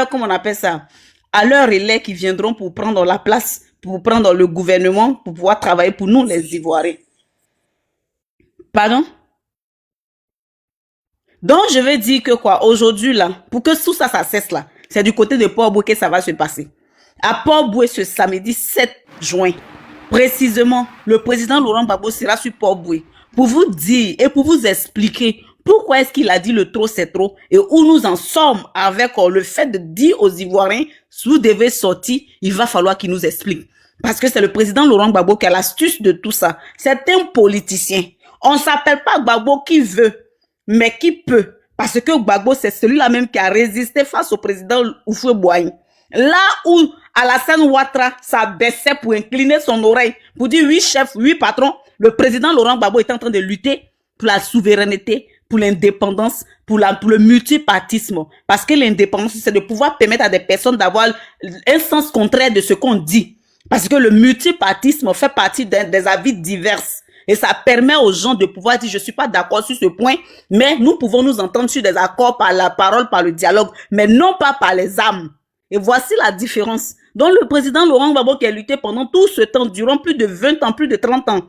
comme on appelle ça, à leur relais qui viendront pour prendre la place, pour prendre le gouvernement, pour pouvoir travailler pour nous, les Ivoiriens. Pardon? Donc, je veux dire que quoi, aujourd'hui, là, pour que tout ça, ça cesse là, c'est du côté de Port-Boué que ça va se passer. À Port-Boué, ce samedi 7 juin, précisément, le président Laurent Gbagbo sera sur Port-Boué pour vous dire et pour vous expliquer pourquoi est-ce qu'il a dit le trop c'est trop et où nous en sommes avec le fait de dire aux Ivoiriens, si vous devez sortir, il va falloir qu'il nous explique. Parce que c'est le président Laurent Gbagbo qui a l'astuce de tout ça. C'est un politicien. On ne s'appelle pas Gbagbo qui veut, mais qui peut. Parce que Gbagbo, c'est celui-là même qui a résisté face au président Houphouët-Boigny. Là où Alassane Ouattara s'abaissait pour incliner son oreille, pour dire oui chef, oui patron, le président Laurent Gbagbo est en train de lutter pour la souveraineté, pour l'indépendance, pour le multipartisme. Parce que l'indépendance, c'est de pouvoir permettre à des personnes d'avoir un sens contraire de ce qu'on dit. Parce que le multipartisme fait partie des avis divers. Et ça permet aux gens de pouvoir dire, je suis pas d'accord sur ce point, mais nous pouvons nous entendre sur des accords par la parole, par le dialogue, mais non pas par les âmes. Et voici la différence. Donc le président Laurent Gbagbo qui a lutté pendant tout ce temps, durant plus de 20 ans, plus de 30 ans,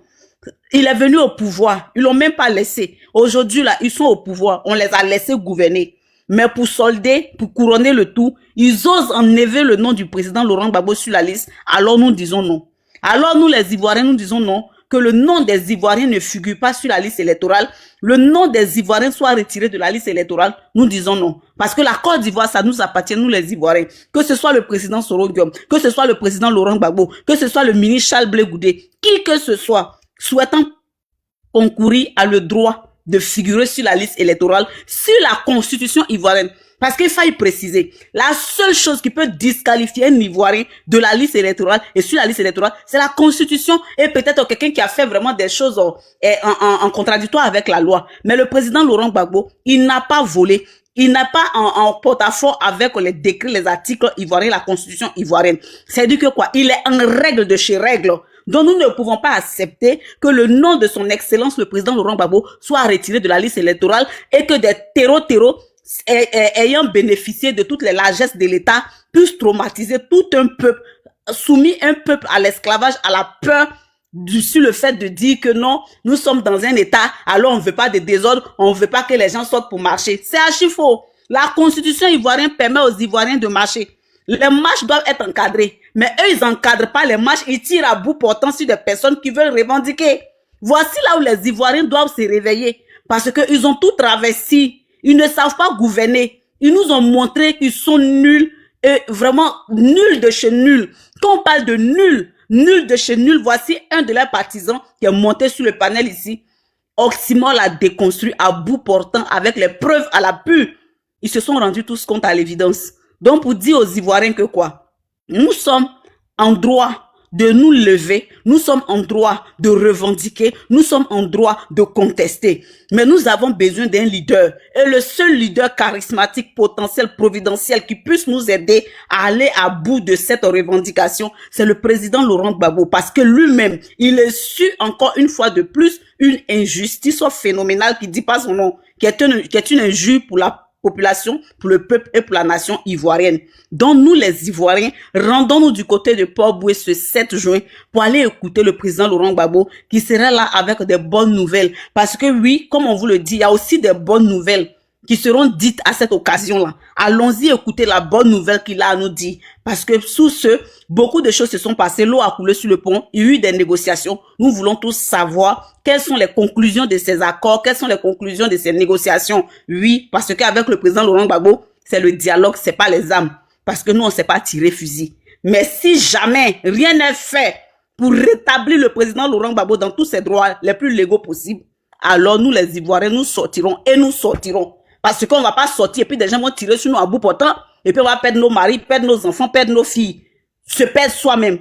il est venu au pouvoir. Ils l'ont même pas laissé. Aujourd'hui, là, ils sont au pouvoir. On les a laissés gouverner. Mais pour solder, pour couronner le tout, ils osent enlever le nom du président Laurent Gbagbo sur la liste. Alors nous disons non. Alors nous, les Ivoiriens, nous disons non. Que le nom des Ivoiriens ne figure pas sur la liste électorale, le nom des Ivoiriens soit retiré de la liste électorale, nous disons non. Parce que la Côte d'Ivoire, ça nous appartient, nous les Ivoiriens. Que ce soit le président Soro Diom, que ce soit le président Laurent Gbagbo, que ce soit le ministre Charles Blé Goudé, qui que ce soit, souhaitant concourir à le droit de figurer sur la liste électorale, sur la constitution ivoirienne. Parce qu'il faut y préciser, la seule chose qui peut disqualifier un Ivoirien de la liste électorale et sur la liste électorale, c'est la constitution et peut-être quelqu'un qui a fait vraiment des choses en contradictoire avec la loi. Mais le président Laurent Gbagbo, il n'a pas volé, il n'a pas en porte-à-faux avec les décrets, les articles ivoiriens, la constitution ivoirienne. C'est-à-dire que quoi, il est en règle de chez règle. Donc nous ne pouvons pas accepter que le nom de son excellence, le président Laurent Gbagbo, soit retiré de la liste électorale et que des terreaux ayant bénéficié de toutes les largesses de l'État puissent traumatiser tout un peuple, soumis un peuple à l'esclavage, à la peur, sur le fait de dire que non, nous sommes dans un État, alors on ne veut pas de désordre, on ne veut pas que les gens sortent pour marcher. C'est archi faux. La constitution ivoirienne permet aux Ivoiriens de marcher. Les marches doivent être encadrées, mais eux, ils n'encadrent pas les marches, ils tirent à bout portant sur des personnes qui veulent revendiquer. Voici là où les Ivoiriens doivent se réveiller, parce qu'ils ont tout travesti. Ils ne savent pas gouverner. Ils nous ont montré qu'ils sont nuls, et vraiment nuls de chez nuls. Quand on parle de nuls, nuls de chez nuls, voici un de leurs partisans qui est monté sur le panel ici. Oxymore l'a déconstruit à bout portant avec les preuves à l'appui. Ils se sont rendus tous compte à l'évidence. Donc pour dire aux Ivoiriens que quoi, nous sommes en droit de nous lever, nous sommes en droit de revendiquer, nous sommes en droit de contester. Mais nous avons besoin d'un leader. Et le seul leader charismatique, potentiel, providentiel qui puisse nous aider à aller à bout de cette revendication, c'est le président Laurent Gbagbo. Parce que lui-même, il est su encore une fois de plus une injustice phénoménale qui dit pas son nom, qui est une injure pour la population, pour le peuple et pour la nation ivoirienne. Donc nous les Ivoiriens, rendons-nous du côté de Port-Boué ce 7 juin pour aller écouter le président Laurent Gbagbo qui sera là avec des bonnes nouvelles. Parce que oui, comme on vous le dit, il y a aussi des bonnes nouvelles qui seront dites à cette occasion-là. Allons-y écouter la bonne nouvelle qu'il a à nous dire. Parce que sous ce, beaucoup de choses se sont passées, l'eau a coulé sur le pont, il y a eu des négociations. Nous voulons tous savoir quelles sont les conclusions de ces accords, quelles sont les conclusions de ces négociations. Oui, parce qu'avec le président Laurent Gbagbo, c'est le dialogue, c'est pas les âmes. Parce que nous, on ne sait pas tirer fusil. Mais si jamais rien n'est fait pour rétablir le président Laurent Gbagbo dans tous ses droits les plus légaux possibles, alors nous, les Ivoiriens, nous sortirons et nous sortirons. Parce qu'on ne va pas sortir et puis des gens vont tirer sur nous à bout portant et puis on va perdre nos maris, perdre nos enfants, perdre nos filles. Se perdre soi-même.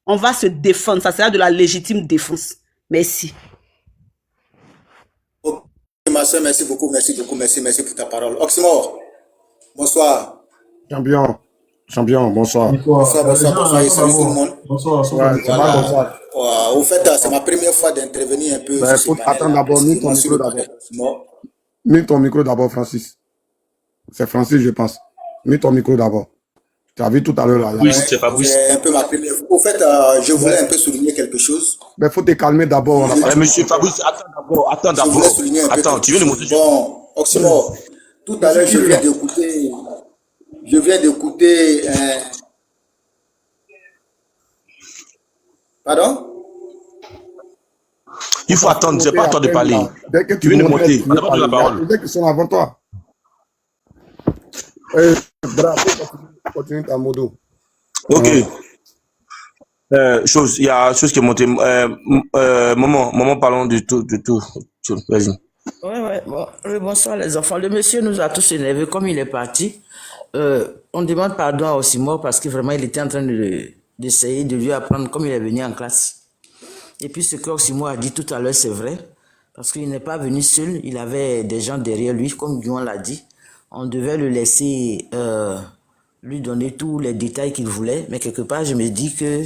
On va se défendre. Ça sera de la légitime défense. Merci. Ok, ma soeur, merci beaucoup, merci pour ta parole. Oxymore, bonsoir. Champion, bonsoir. Bonsoir, salut tout le monde. Bonsoir. Voilà. Au fait, c'est ma première fois d'intervenir un peu. Il faut attendre d'abord, mute ton micro d'abord. Mute ton micro d'abord, Francis. C'est Francis, je pense. Mute ton micro d'abord. Tu as vu tout à l'heure là. Oui, c'est Fabrice. C'est un peu ma première fois. Au fait, je voulais un peu souligner quelque chose. Mais il faut te calmer d'abord. Monsieur Fabrice, attends Je d'abord. voulais souligner un peu Attends, quelque tu viens de chose. monter. Bon, Oxymore, tout à l'heure, je viens d'écouter. Pardon? Il faut attendre, c'est pas à toi de parler. Dès que Tu viens de monter. tu D'abord, la parole. Dès qu'ils sont avant toi. Bravo, continue ta modo. Ok. Il y a chose qui est montée. Maman, parlons de tout. Vas-y. Ouais. Bon, bonsoir les enfants. Le monsieur nous a tous énervés comme il est parti. On demande pardon à Oxymore parce que vraiment il était en train d'essayer de lui apprendre comme il est venu en classe. Et puis ce que Oxymore a dit tout à l'heure, c'est vrai. Parce qu'il n'est pas venu seul. Il avait des gens derrière lui, comme Guillaume l'a dit. On devait le laisser lui donner tous les détails qu'il voulait. Mais quelque part, je me dis que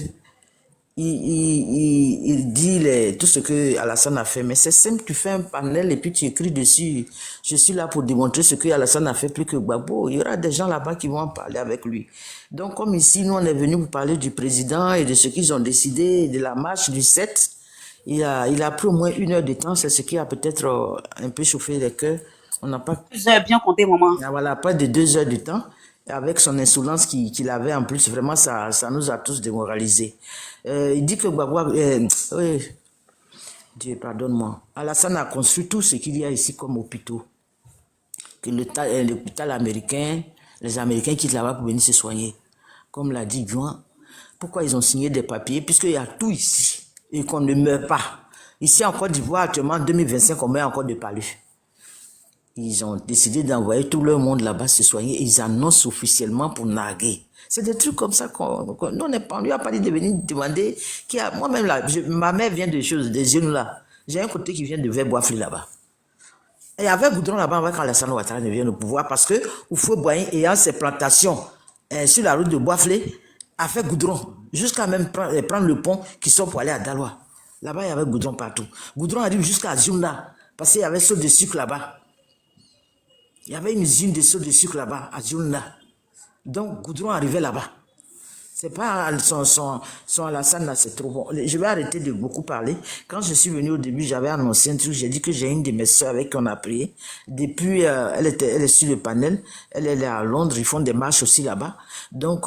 il dit tout ce que Alassane a fait, mais c'est simple, tu fais un panel et puis tu écris dessus. Je suis là pour démontrer ce que Alassane a fait plus que Gbagbo. Il y aura des gens là-bas qui vont en parler avec lui. Donc comme ici, nous on est venu pour parler du président et de ce qu'ils ont décidé, de la marche du 7. Il a pris au moins 1 heure de temps, c'est ce qui a peut-être un peu chauffé les cœurs. On n'a pas... Vous avez bien compté, maman. Voilà, pas de 2 heures de temps. Avec son insolence qu'il avait en plus, vraiment, ça nous a tous démoralisés. Il dit que Gbagbo... oui, Dieu pardonne-moi. Alassane a construit tout ce qu'il y a ici comme hôpitaux. Que l'hôpital américain, les Américains quittent là-bas pour venir se soigner. Comme l'a dit Juan, pourquoi ils ont signé des papiers? Puisqu'il y a tout ici et qu'on ne meurt pas. Ici en Côte d'Ivoire, actuellement, en 2025, on meurt encore de palu. Ils ont décidé d'envoyer tout le monde là-bas se soigner. Ils annoncent officiellement pour narguer. C'est des trucs comme ça qu'on... Nous, on n'est pas... lui a pas dit de venir demander... Moi-même, là, ma mère vient de choses, des genoux là. J'ai un côté qui vient de Verboifli là-bas. Et avec Goudron là-bas, avec Alassane Ouattara ne vient au pouvoir parce que Houphouët-Boigny, ayant ses plantations sur la route de Boiflé, a fait Goudron. Jusqu'à même prendre le pont qui sort pour aller à Daloa. Là-bas, il y avait Goudron partout. Goudron arrive jusqu'à Ziouna parce qu'il y avait saut de sucre là-bas. Il y avait une usine de saut de sucre là-bas, à Ziouna. Donc, Goudron arrivait là-bas. C'est pas son Alassane là, c'est trop bon. Je vais arrêter de beaucoup parler. Quand je suis venu au début, j'avais annoncé un truc. J'ai dit que j'ai une de mes soeurs avec qui on a prié. Depuis, elle est sur le panel. Elle est à Londres. Ils font des marches aussi là-bas. Donc,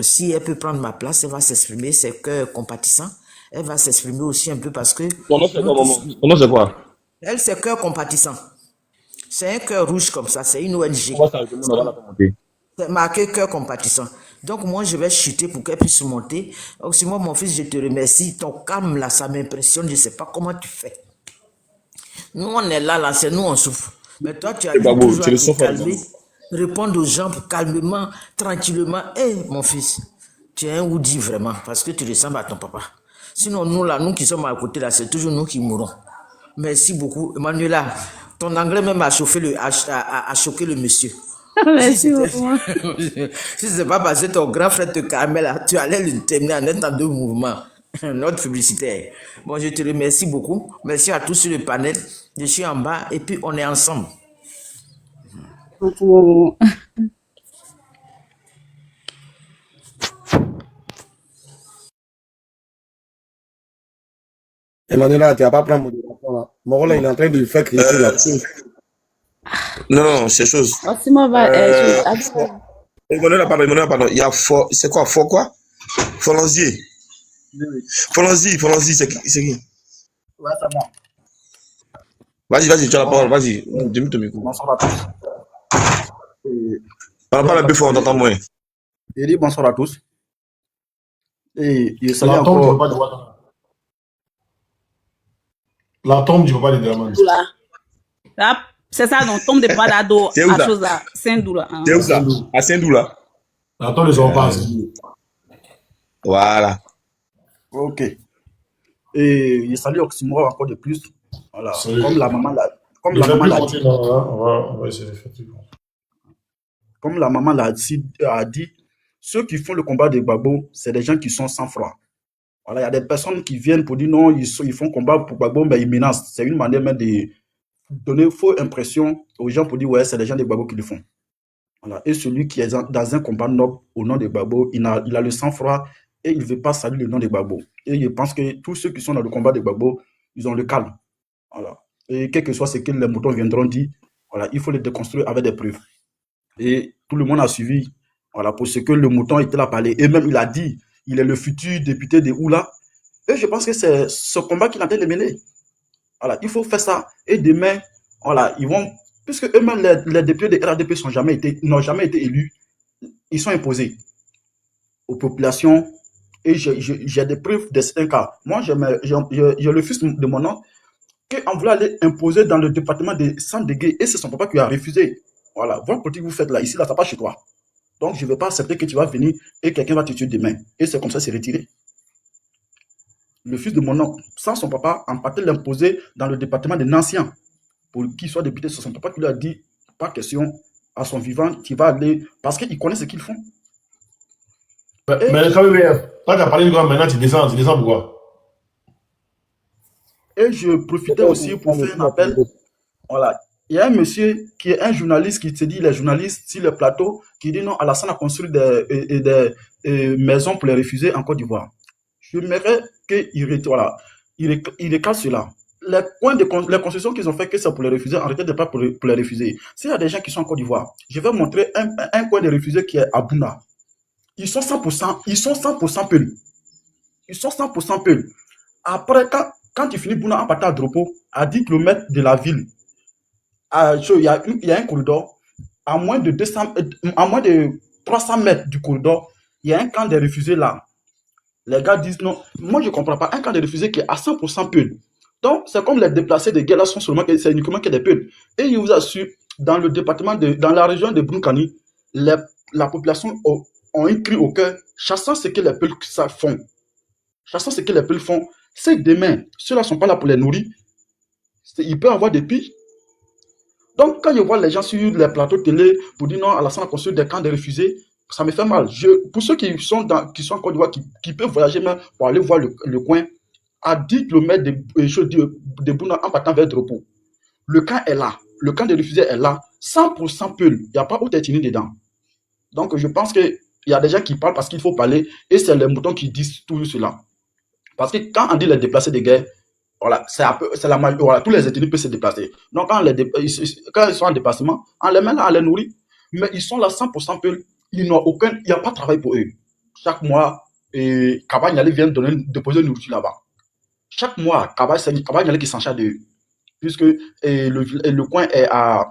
si elle peut prendre ma place, elle va s'exprimer. C'est cœur compatissant. Elle va s'exprimer aussi un peu parce que... Ton nom c'est quoi, maman? Ton nom c'est quoi? Elle, c'est cœur compatissant. C'est un cœur rouge comme ça. C'est une ONG. C'est marqué cœur compatissant. Donc moi, je vais chuter pour qu'elle puisse monter. Oxymore, mon fils, je te remercie. Ton calme là, ça m'impressionne. Je ne sais pas comment tu fais. Nous, on est là, c'est nous, on souffre. Mais toi, tu as dit toujours à te calmer, répondre aux gens calmement, tranquillement. Mon fils, tu es un oudi vraiment, parce que tu ressembles à ton papa. Sinon, nous là, nous qui sommes à côté là, c'est toujours nous qui mourrons. Merci beaucoup. Emmanuela, ton anglais même a choqué le monsieur. Merci beaucoup. Si ce n'est pas parce que ton grand frère te calmait là, tu allais le terminer en étant de mouvement. Notre publicitaire. Bon, je te remercie beaucoup. Merci à tous sur le panel. Je suis en bas et puis on est ensemble. Emmanuel, tu n'as pas pris modération là. Mon là, il est en train de faire crier la chose. Non, c'est chose. Oxymore va... Emmanuel, pardon. Il y a c'est quoi? Fort quoi? Folanzier. Folanzier, c'est qui? Ouais, c'est moi. Vas-y, tu as la parole, vas-y. Dis-moi ton micro. Bonsoir à tous. Parle un peu fort, on t'entend moins. Je dis bonsoir à tous. Et je salue La tombe, tu ne peux pas encore. dire. La tombe, tu ne peux pas dire. Là, c'est ça, donc tombe de Padado C'est où à ça? chose à Saint-Dou là. C'est où ça? À Saint-Dou là. La tombe, ils sont pas. Voilà. Ok. Et je salue Oxymore encore de plus. Voilà. Salut. Comme la maman l'a dit. On va essayer de faire tout. Comme la maman a dit, ceux qui font le combat de Gbagbo, c'est des gens qui sont sans froid. Voilà, il y a des personnes qui viennent pour dire non, ils font combat pour Gbagbo, mais ils menacent. C'est une manière même de donner fausse impression aux gens pour dire ouais, c'est des gens de Gbagbo qui le font. Voilà. Et celui qui est dans un combat noble au nom de Gbagbo, il a le sang-froid et il ne veut pas saluer le nom de Gbagbo. Et je pense que tous ceux qui sont dans le combat de Gbagbo, ils ont le calme. Voilà. Et quel que soit ce que les moutons viendront dire, voilà, il faut les déconstruire avec des preuves. Et tout le monde a suivi, voilà, pour ce que le mouton était là parler. Et même il a dit, il est le futur député de Oula. Et je pense que c'est ce combat qu'il a de mener. Voilà, il faut faire ça. Et demain, voilà, ils vont, puisque eux-mêmes, les députés de RADP n'ont jamais été élus, ils sont imposés aux populations. Et j'ai des preuves de certains cas. Moi, j'ai le fils de mon oncle qu'on voulait aller imposer dans le département de Sandégué et c'est son papa qui a refusé. Voilà, votre politique que vous faites là, ici, là, ça passe chez toi. Donc, je ne vais pas accepter que tu vas venir et quelqu'un va te tuer demain. Et c'est comme ça, c'est retiré. Le fils de mon oncle, sans son papa, en partait l'imposer dans le département de Nancien pour qu'il soit député. C'est son papa qui lui a dit, pas question, à son vivant, tu vas aller, parce qu'ils connaissent ce qu'ils font. Mais quand même, quand tu as parlé de quoi, maintenant tu descends pourquoi? Et je profitais aussi pour faire un appel. Voilà. Il y a un monsieur qui est un journaliste qui se dit, il est journaliste sur le plateau, qui dit non, Alassane a construit des maisons pour les réfugiés en Côte d'Ivoire. J'aimerais qu'il voilà, il recale cela. Les concessions qu'ils ont fait, que c'est pour les réfugiés, en réalité, pas pour les réfugiés. S'il y a des gens qui sont en Côte d'Ivoire, je vais montrer un coin de réfugiés qui est à Bouna. Ils sont 100% peuls. Ils sont 100% peuls. Après, quand tu finis Bouna en partant à Dropo, à 10 km de la ville, il y a un corridor, à moins de 300 mètres du corridor, il y a un camp de réfugiés là. Les gars disent non, moi je ne comprends pas, un camp de réfugiés qui est à 100% peuls. Donc, c'est comme les déplacés de guerre là sont seulement, c'est uniquement que des peuls. Et je vous assure, dans le département, dans la région de Brunkani, la population ont un cri au cœur, chassant ce que les peuls font. Chassant ce que les peuls font. C'est demain, ceux-là ne sont pas là pour les nourrir. Il peut y avoir des pires. Donc, quand je vois les gens sur les plateaux télé pour dire non, Alassane a construit des camps de réfugiés, ça me fait mal. Pour ceux qui sont en Côte d'Ivoire, qui peuvent voyager même pour aller voir le coin, à 10 km de Bouna en partant vers Dropo, le camp est là. Le camp de réfugiés est là. 100% Peul. Il n'y a pas autre ethnie dedans. Donc, je pense qu'il y a des gens qui parlent parce qu'il faut parler et c'est les moutons qui disent tout cela. Parce que quand on dit les déplacés de guerre, voilà, voilà, tous les ethnies peuvent se déplacer. Donc, quand ils sont en déplacement, on les met là, on les nourrit. Mais ils sont là 100% Peul. Il n'y a pas de travail pour eux. Chaque mois, Kabagnale vient déposer une nourriture là-bas. Chaque mois, Kabagnale qui s'en charge d'eux. Puisque le coin est à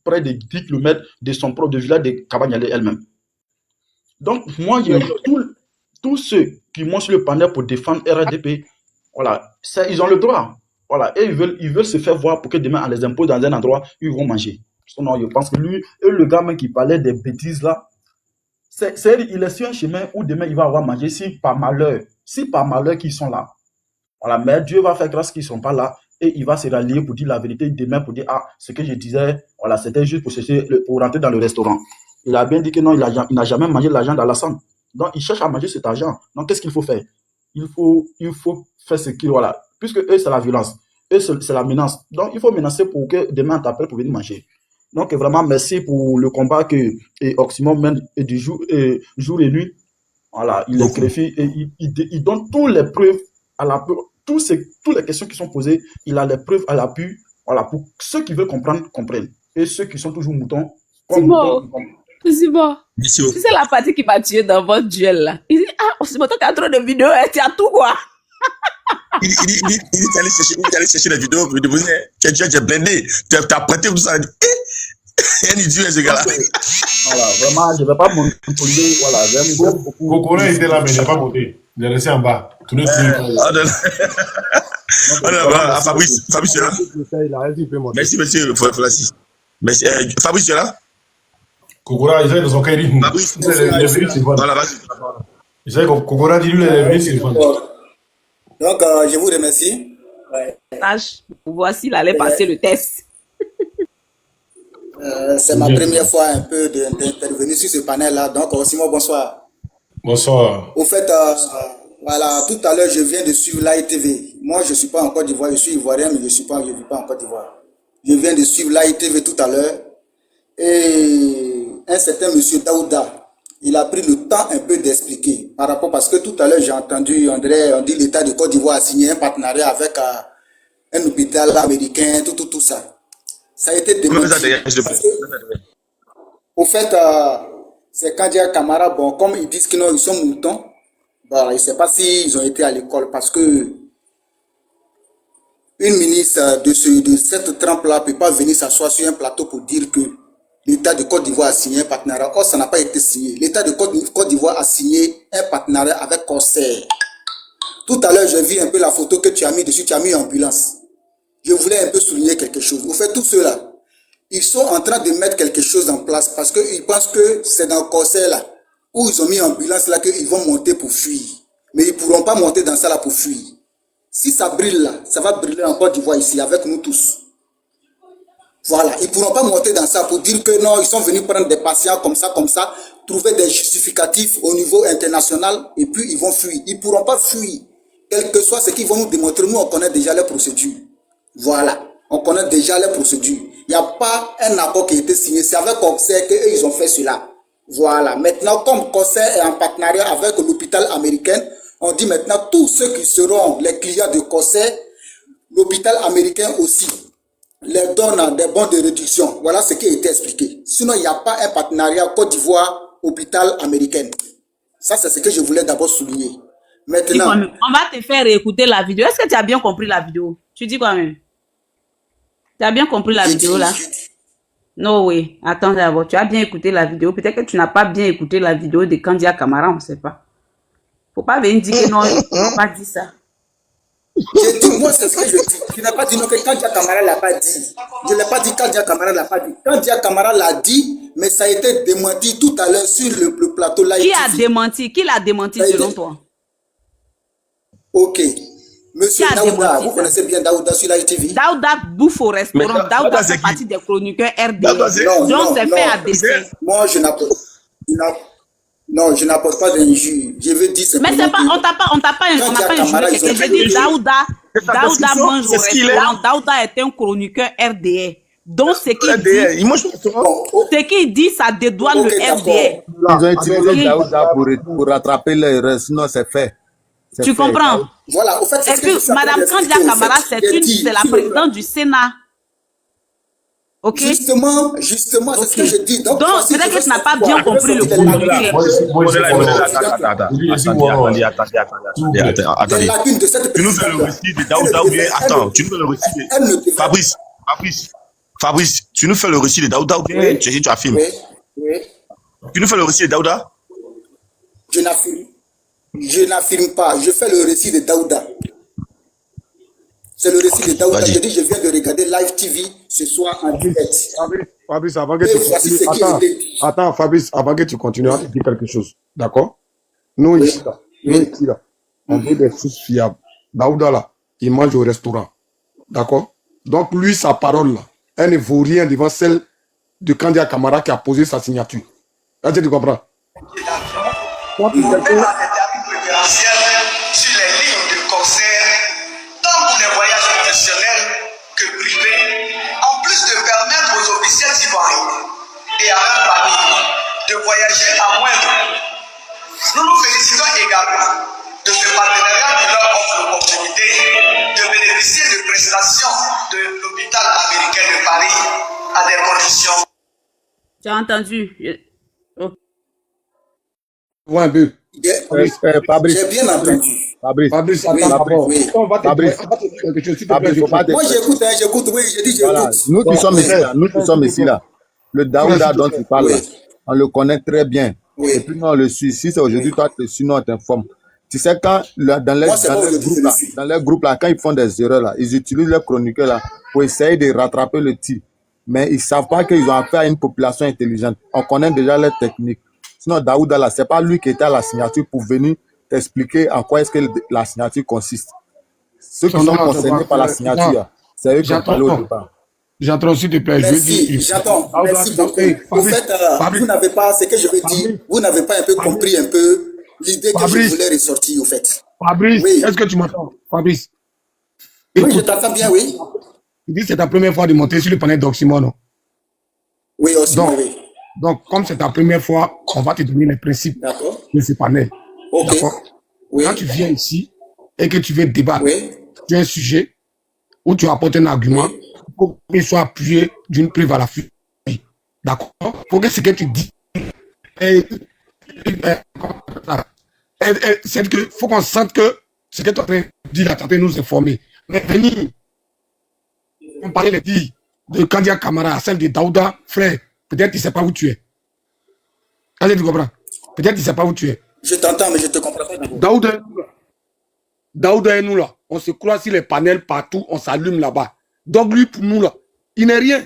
près de 10 km de son propre village de Kabagnale elle-même. Donc, moi, tous ceux qui montent sur le panel pour défendre RADP, voilà, ils ont le droit. Voilà, et ils veulent se faire voir pour que demain, on les impose dans un endroit où ils vont manger. Sinon, je pense que lui, et le gars même qui parlait des bêtises là, il est sur un chemin où demain il va avoir mangé si par malheur qu'ils sont là. Voilà, mais Dieu va faire grâce qu'ils ne sont pas là et il va se rallier pour dire la vérité demain, pour dire ah, ce que je disais, voilà, c'était juste pour rentrer dans le restaurant. Il a bien dit que non, il n'a jamais mangé l'argent d'Alassane. Donc il cherche à manger cet argent. Donc qu'est-ce qu'il faut faire? Il faut faire ce qu'il, voilà, puisque eux c'est la violence, eux c'est la menace. Donc il faut menacer pour que demain on t'appelle pour venir manger. Donc, vraiment, merci pour le combat que Oxymore mène du jour et nuit. Voilà, il est greffé et il donne toutes les preuves à l'appui. Toutes les questions qui sont posées, il a les preuves à l'appui. Voilà, pour ceux qui veulent comprendre, comprennent. Et ceux qui sont toujours moutons, c'est bon. C'est la partie qui m'a tué dans votre duel là. Il dit, ah, Oxymore, tu as trop de vidéos, tu as tout quoi. Il est allé chercher les vidéos pour lui dire, tu es blindé, tu as prêté tout ça. Il y a un idiot, ce gars-là. Voilà, vraiment, je ne vais pas montrer. Voilà, j'aime beaucoup. Cocoré était là, mais il n'a pas monté. Il est resté en bas. Tout le monde. Fabrice est là. Merci, monsieur Francis. Fabrice, tu es là? Kokora, il est dans son cas. Fabrice, voilà, vas-y. Il sait que Kokora dit lui, il est venu sur le fond. Donc, je vous remercie. Voici, il allait passer le test. C'est ma première fois un peu d'intervenir sur ce panel-là. Donc, Simon, bonsoir. Bonsoir. Au fait, voilà, tout à l'heure, je viens de suivre l'AITV. Moi, je ne suis pas en Côte d'Ivoire, je suis ivoirien, mais je ne vis pas en Côte d'Ivoire. Je viens de suivre l'AITV tout à l'heure. Et un certain monsieur Daouda, il a pris le temps un peu d'expliquer par rapport, parce que tout à l'heure j'ai entendu André, on dit l'État de Côte d'Ivoire a signé un partenariat avec un hôpital américain, tout ça. Ça a été démenti. Au fait, c'est Kandia Camara, bon, comme ils disent qu'ils sont moutons, bon, je ne sais pas s'ils ont été à l'école, parce que une ministre de cette trempe-là ne peut pas venir s'asseoir sur un plateau pour dire que l'État de Côte d'Ivoire a signé un partenariat. Or, ça n'a pas été signé. L'État de Côte d'Ivoire a signé un partenariat avec Corsair. Tout à l'heure, j'ai vu un peu la photo que tu as mis dessus, tu as mis ambulance. Je voulais un peu souligner quelque chose. Au fait, tout ceux-là, ils sont en train de mettre quelque chose en place parce qu'ils pensent que c'est dans Corsair là, où ils ont mis ambulance là, qu'ils vont monter pour fuir. Mais ils ne pourront pas monter dans ça là pour fuir. Si ça brille là, ça va briller en Côte d'Ivoire ici, avec nous tous. Voilà, ils ne pourront pas monter dans ça pour dire que non, ils sont venus prendre des patients comme ça, trouver des justificatifs au niveau international et puis ils vont fuir. Ils ne pourront pas fuir. Quel que soit ce qu'ils vont nous démontrer, nous on connaît déjà les procédures. Voilà, on connaît déjà les procédures. Il n'y a pas un accord qui a été signé, c'est avec Corsair qu'eux ils ont fait cela. Voilà, maintenant comme Corsair est en partenariat avec l'hôpital américain, on dit maintenant tous ceux qui seront les clients de Corsair, l'hôpital américain aussi les donne des bons de réduction. Voilà ce qui a été expliqué. Sinon, il n'y a pas un partenariat Côte d'Ivoire, hôpital américain. Ça, c'est ce que je voulais d'abord souligner. Maintenant, on va te faire écouter la vidéo. Est-ce que tu as bien compris la vidéo? Tu dis quoi même? Tu as bien compris la vidéo là? Non, oui. Attends d'abord. Tu as bien écouté la vidéo. Peut-être que tu n'as pas bien écouté la vidéo de Kandia Camara, on ne sait pas. Faut pas venir dire que non, on n'a pas dit ça. j'ai dit, moi, c'est ce que je dis. Je n'ai pas dit non que Kandia Camara ne l'a pas dit. Je ne l'ai pas dit Kandia Camara ne l'a pas dit. Kandia Camara l'a dit, mais ça a été démenti tout à l'heure sur le plateau live. Qui a démenti? Qui l'a démenti selon toi? Ok. Monsieur Daouda, vous connaissez bien Daouda sur la TV? Daouda bouffe au restaurant. Daouda fait partie des chroniqueurs RDS. Donc c'est fait à dessein. Moi, je n'apporte pas d'injure. Je veux dire mais c'est pas, on t'a pas injuré quelqu'un. Je dis Daouda mange au restaurant. Daouda est un chroniqueur RDS. Donc ce qu'il dit, ça dédouane le RDS. Ils ont utilisé Daouda pour rattraper l'erreur, sinon c'est fait. Tu comprends? Voilà, au fait, et puis, Madame Kandia Camara, c'est la présidente du Sénat. Ok? Justement, c'est ce que je dis. Donc peut-être que tu n'as pas bien compris le communiqué. Attendez. Tu nous fais le récit de Daouda ou bien... Attends, tu nous fais le récit de... Fabrice, tu nous fais le récit de Daouda ou bien tu affirmes? Oui. Tu nous fais le récit de Daouda? Je n'affirme pas. Je fais le récit de Daouda. C'est le récit de Daouda. Je dis, je viens de regarder Live TV ce soir en direct. Fabrice, avant que tu continues. Attends, Fabrice, avant que tu continues, on te dit quelque chose. D'accord? Nous, ici, là, on veut des sources fiables. Daouda, là, il mange au restaurant. D'accord? Donc, lui, sa parole, là, elle ne vaut rien devant celle de Kandia Camara qui a posé sa signature. Est-ce que tu comprends? Sur les lignes de Corsair, tant pour les voyages professionnels que privés, en plus de permettre aux officiels ivoiriens et à leurs familles de voyager à moindre. Nous nous félicitons également de ce partenariat qui leur offre l'opportunité de bénéficier de prestations de l'hôpital américain de Paris à des conditions. Tu as entendu? Ouais, un peu. Fabrice, j'ai bien entendu. Fabrice, attends d'abord. Oui. Fabrice, j'écoute, oui, je dis j'écoute. Voilà. Nous qui sommes ici là. Le Daouda dont tu parles, là, on le connaît très bien. Oui. Et puis nous on le suit. Si c'est aujourd'hui, toi tu suis, nous on t'informe. Tu sais quand dans les groupes là, quand ils font des erreurs là, ils utilisent leurs chroniqueurs là pour essayer de rattraper le tir. Mais ils savent pas qu'ils ont affaire à une population intelligente. On connaît déjà les techniques. Sinon, Daouda, là, c'est pas lui qui était à la signature pour venir t'expliquer en quoi est-ce que la signature consiste. Ceux qui sont concernés par la signature, c'est eux qui ont parlé au départ. J'entends, s'il te plaît. Merci, j'entends. Merci beaucoup. Au fait, vous n'avez pas, ce que je veux dire, vous n'avez pas un peu compris un peu l'idée que je voulais ressortir, au fait. Fabrice, oui. Est-ce que tu m'entends? Fabrice. Oui, je t'entends bien, oui. Tu dis que c'est ta première fois de monter sur le panel d'Oxymore, non? Oui, aussi, oui. Donc, comme c'est ta première fois, on va te donner les principes de ce panel. Ok. D'accord? Oui. Quand tu viens ici et que tu veux débattre Oui. sur un sujet où tu apportes un argument, il faut qu'il soit appuyé d'une preuve à la fin. D'accord? Il faut que ce que tu dis, c'est que faut qu'on sente que ce que tu es en train de dire, tu es en train de nous informer. Mais venir, on parlait les filles de Kandia Kamara, celle de Daouda, frère, peut-être tu ne sais pas où tu es. Est-ce que tu comprends? Peut-être tu ne sais pas où tu es. Je t'entends, mais je ne te comprends pas. Daouda et nous là, on se croit sur les panels partout, on s'allume là-bas. Donc lui, pour nous là, il n'est rien.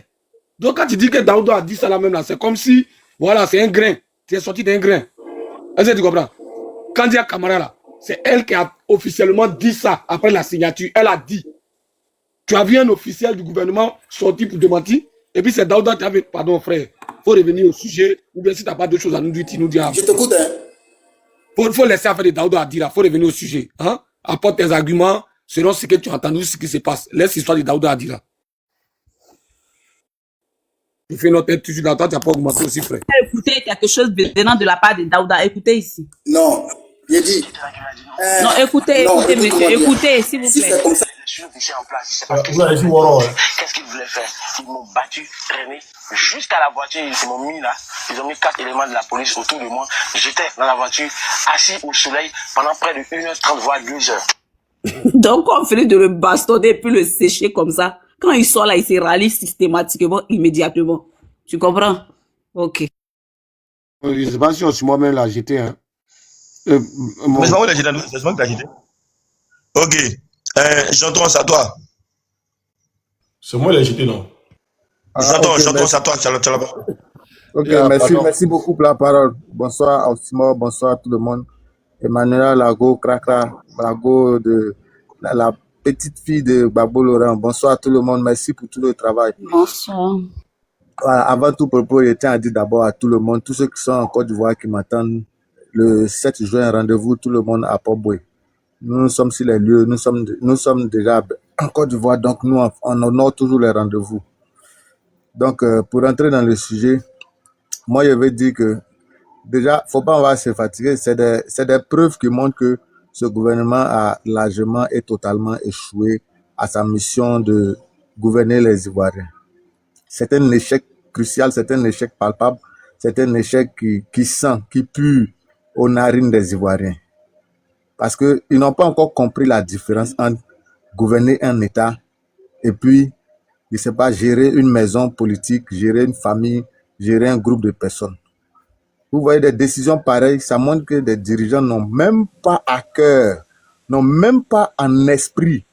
Donc quand tu dis que Daouda a dit ça là même là, c'est comme si, voilà, c'est un grain. Tu es sorti d'un grain. Est-ce que tu comprends? Kandia Kamara là, c'est elle qui a officiellement dit ça après la signature. Elle a dit. Tu as vu un officiel du gouvernement sorti pour te mentir, et puis c'est Daouda qui avait, pardon frère, il faut revenir au sujet, ou bien si tu n'as pas d'autre chose à nous dire, tu nous dis. Je t'écoute, hein. Faut laisser affaire de Daouda à dire, il faut revenir au sujet. Hein? Apporte tes arguments selon ce que tu as entendu, ce qui se passe. Laisse l'histoire de Daouda à dire. Tu fais notre tête toujours dans toi, tu n'as pas augmenté aussi, frère. Écoutez quelque chose venant de la part de Daouda, écoutez ici. Non, il dit. Non, écoutez, monsieur, écoutez, s'il vous plaît. Si c'est comme ça. En place. Qu'est-ce qu'ils voulaient faire? Ils m'ont battu, traîné jusqu'à la voiture. Ils m'ont mis là. Ils ont mis 4 éléments de la police autour de moi. J'étais dans la voiture, assis au soleil pendant près de 1h30, voire 2h. Donc, on finit de le bastonner puis le sécher comme ça. Quand il sort là, il se rallie systématiquement, immédiatement. Tu comprends? Ok. Je ne sais pas si aussi moi-même l'a jeté. Hein. Mais c'est pas moi qui l'ai jeté. C'est moi qui l'ai jeté. Ok. J'entends ça, toi. C'est moi qui l'ai jeté, non? J'entends ça, toi. Ok, merci beaucoup pour la parole. Bonsoir à Osimo, bonsoir à tout le monde. Emmanuel Lago, Krakra, Lago de la petite fille de Babo Laurent. Bonsoir à tout le monde, merci pour tout le travail. Bonsoir. Avant tout propos, je tiens à dire d'abord à tout le monde, tous ceux qui sont en Côte d'Ivoire qui m'attendent, le 7 juin, rendez-vous tout le monde à Port-Boué. Nous sommes sur les lieux, nous sommes déjà en Côte d'Ivoire, donc nous, on honore toujours les rendez-vous. Donc, pour entrer dans le sujet, moi, je veux dire que déjà, faut pas avoir à se fatiguer. C'est des preuves qui montrent que ce gouvernement a largement et totalement échoué à sa mission de gouverner les Ivoiriens. C'est un échec crucial, c'est un échec palpable, c'est un échec qui sent, qui pue aux narines des Ivoiriens. Parce qu'ils n'ont pas encore compris la différence entre gouverner un État et puis, je ne sais pas, gérer une maison politique, gérer une famille, gérer un groupe de personnes. Vous voyez des décisions pareilles, ça montre que des dirigeants n'ont même pas à cœur, n'ont même pas en esprit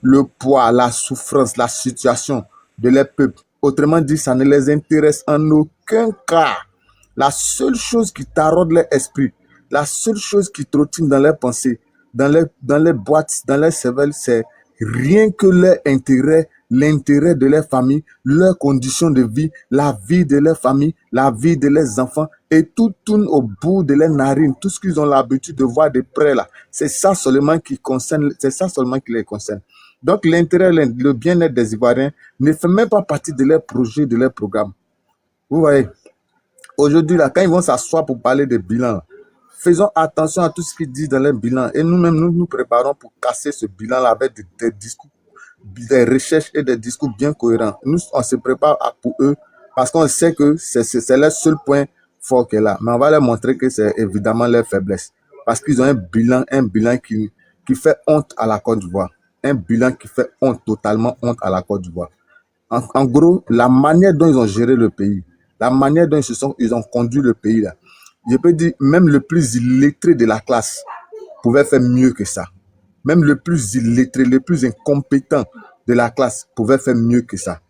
le poids, la souffrance, la situation de leur peuple. Autrement dit, ça ne les intéresse en aucun cas. La seule chose qui taraude leur esprit, la seule chose qui trottine dans leurs pensées, dans les boîtes, dans leurs cervelles, c'est rien que leur intérêt, l'intérêt de leur famille, leurs conditions de vie, la vie de leur famille, la vie de leurs enfants, et tout tourne au bout de leurs narines. Tout ce qu'ils ont l'habitude de voir de près là, c'est ça seulement qui les concerne. Donc l'intérêt, le bien-être des Ivoiriens ne fait même pas partie de leurs projets, de leurs programmes. Vous voyez, aujourd'hui là, quand ils vont s'asseoir pour parler de bilan, faisons attention à tout ce qu'ils disent dans leur bilan. Et nous-mêmes, nous préparons pour casser ce bilan-là avec des discours, des recherches et des discours bien cohérents. Nous, on se prépare pour eux parce qu'on sait que c'est leur seul point fort qu'elle a. Mais on va leur montrer que c'est évidemment leur faiblesse. Parce qu'ils ont un bilan qui fait honte à la Côte d'Ivoire. Un bilan qui fait totalement honte à la Côte d'Ivoire. En gros, la manière dont ils ont géré le pays, la manière dont ils ont conduit le pays là, je peux dire, même le plus illettré de la classe pouvait faire mieux que ça. Même le plus illettré, le plus incompétent de la classe pouvait faire mieux que ça.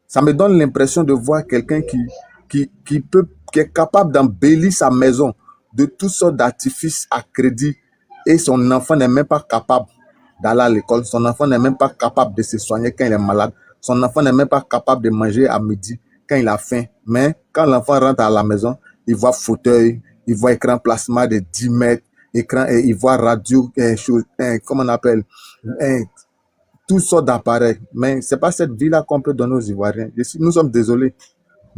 Ça me donne l'impression de voir quelqu'un qui est capable d'embellir sa maison de toutes sortes d'artifices à crédit et son enfant n'est même pas capable d'aller à l'école. Son enfant n'est même pas capable de se soigner quand il est malade. Son enfant n'est même pas capable de manger à midi quand il a faim. Mais quand l'enfant rentre à la maison, il voit fauteuil, il voit écran plasma de 10 mètres, il voit radio, comment on appelle, toutes sortes d'appareils. Mais ce n'est pas cette vie-là qu'on peut donner aux Ivoiriens. Nous sommes désolés.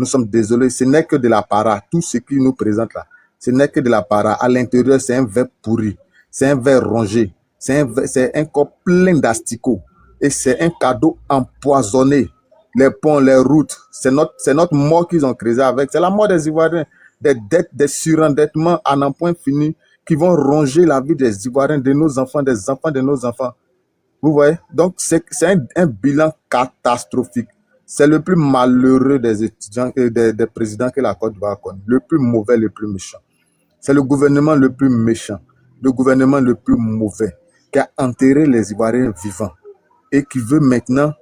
nous sommes désolés, ce n'est que de la para. Tout ce qu'ils nous présentent là, ce n'est que de la para. À l'intérieur, c'est un verre pourri, c'est un verre rongé, c'est un corps plein d'asticots. Et c'est un cadeau empoisonné. Les ponts, les routes, c'est notre mort qu'ils ont créé avec. C'est la mort des Ivoiriens, des dettes, des surendettements à n'en point fini qui vont ronger la vie des Ivoiriens, de nos enfants, des enfants de nos enfants. Vous voyez? Donc, c'est un bilan catastrophique. C'est le plus malheureux des étudiants et des présidents que la Côte d'Ivoire connaît. Le plus mauvais, le plus méchant. C'est le gouvernement le plus méchant, le gouvernement le plus mauvais, qui a enterré les Ivoiriens vivants et qui veut maintenant,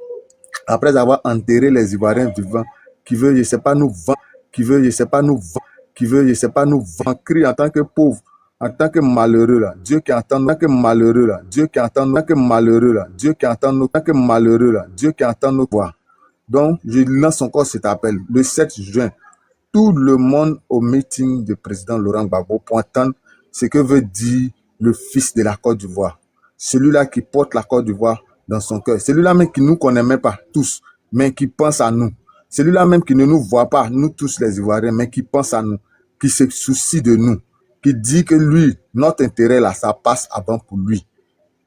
après avoir enterré les Ivoiriens vivants, qui veut, je sais pas, nous vendre, qui veut, je sais pas, nous vendre, qui veut, je sais pas, nous vendre, crier en tant que pauvre, en tant que malheureux là, Dieu qui entend, en tant que malheureux là, Dieu qui entend, en tant que malheureux là, Dieu qui entend, en tant que malheureux là, Dieu qui entend nos voix. Donc, je lance encore cet appel, le 7 juin, tout le monde au meeting du président Laurent Gbagbo pour entendre ce que veut dire le fils de la Côte d'Ivoire, celui-là qui porte la Côte d'Ivoire dans son cœur, celui-là même qui ne nous connaît même pas tous, mais qui pense à nous, celui-là même qui ne nous voit pas, nous tous les Ivoiriens, mais qui pense à nous, qui se soucie de nous, qui dit que lui, notre intérêt là, ça passe avant pour lui.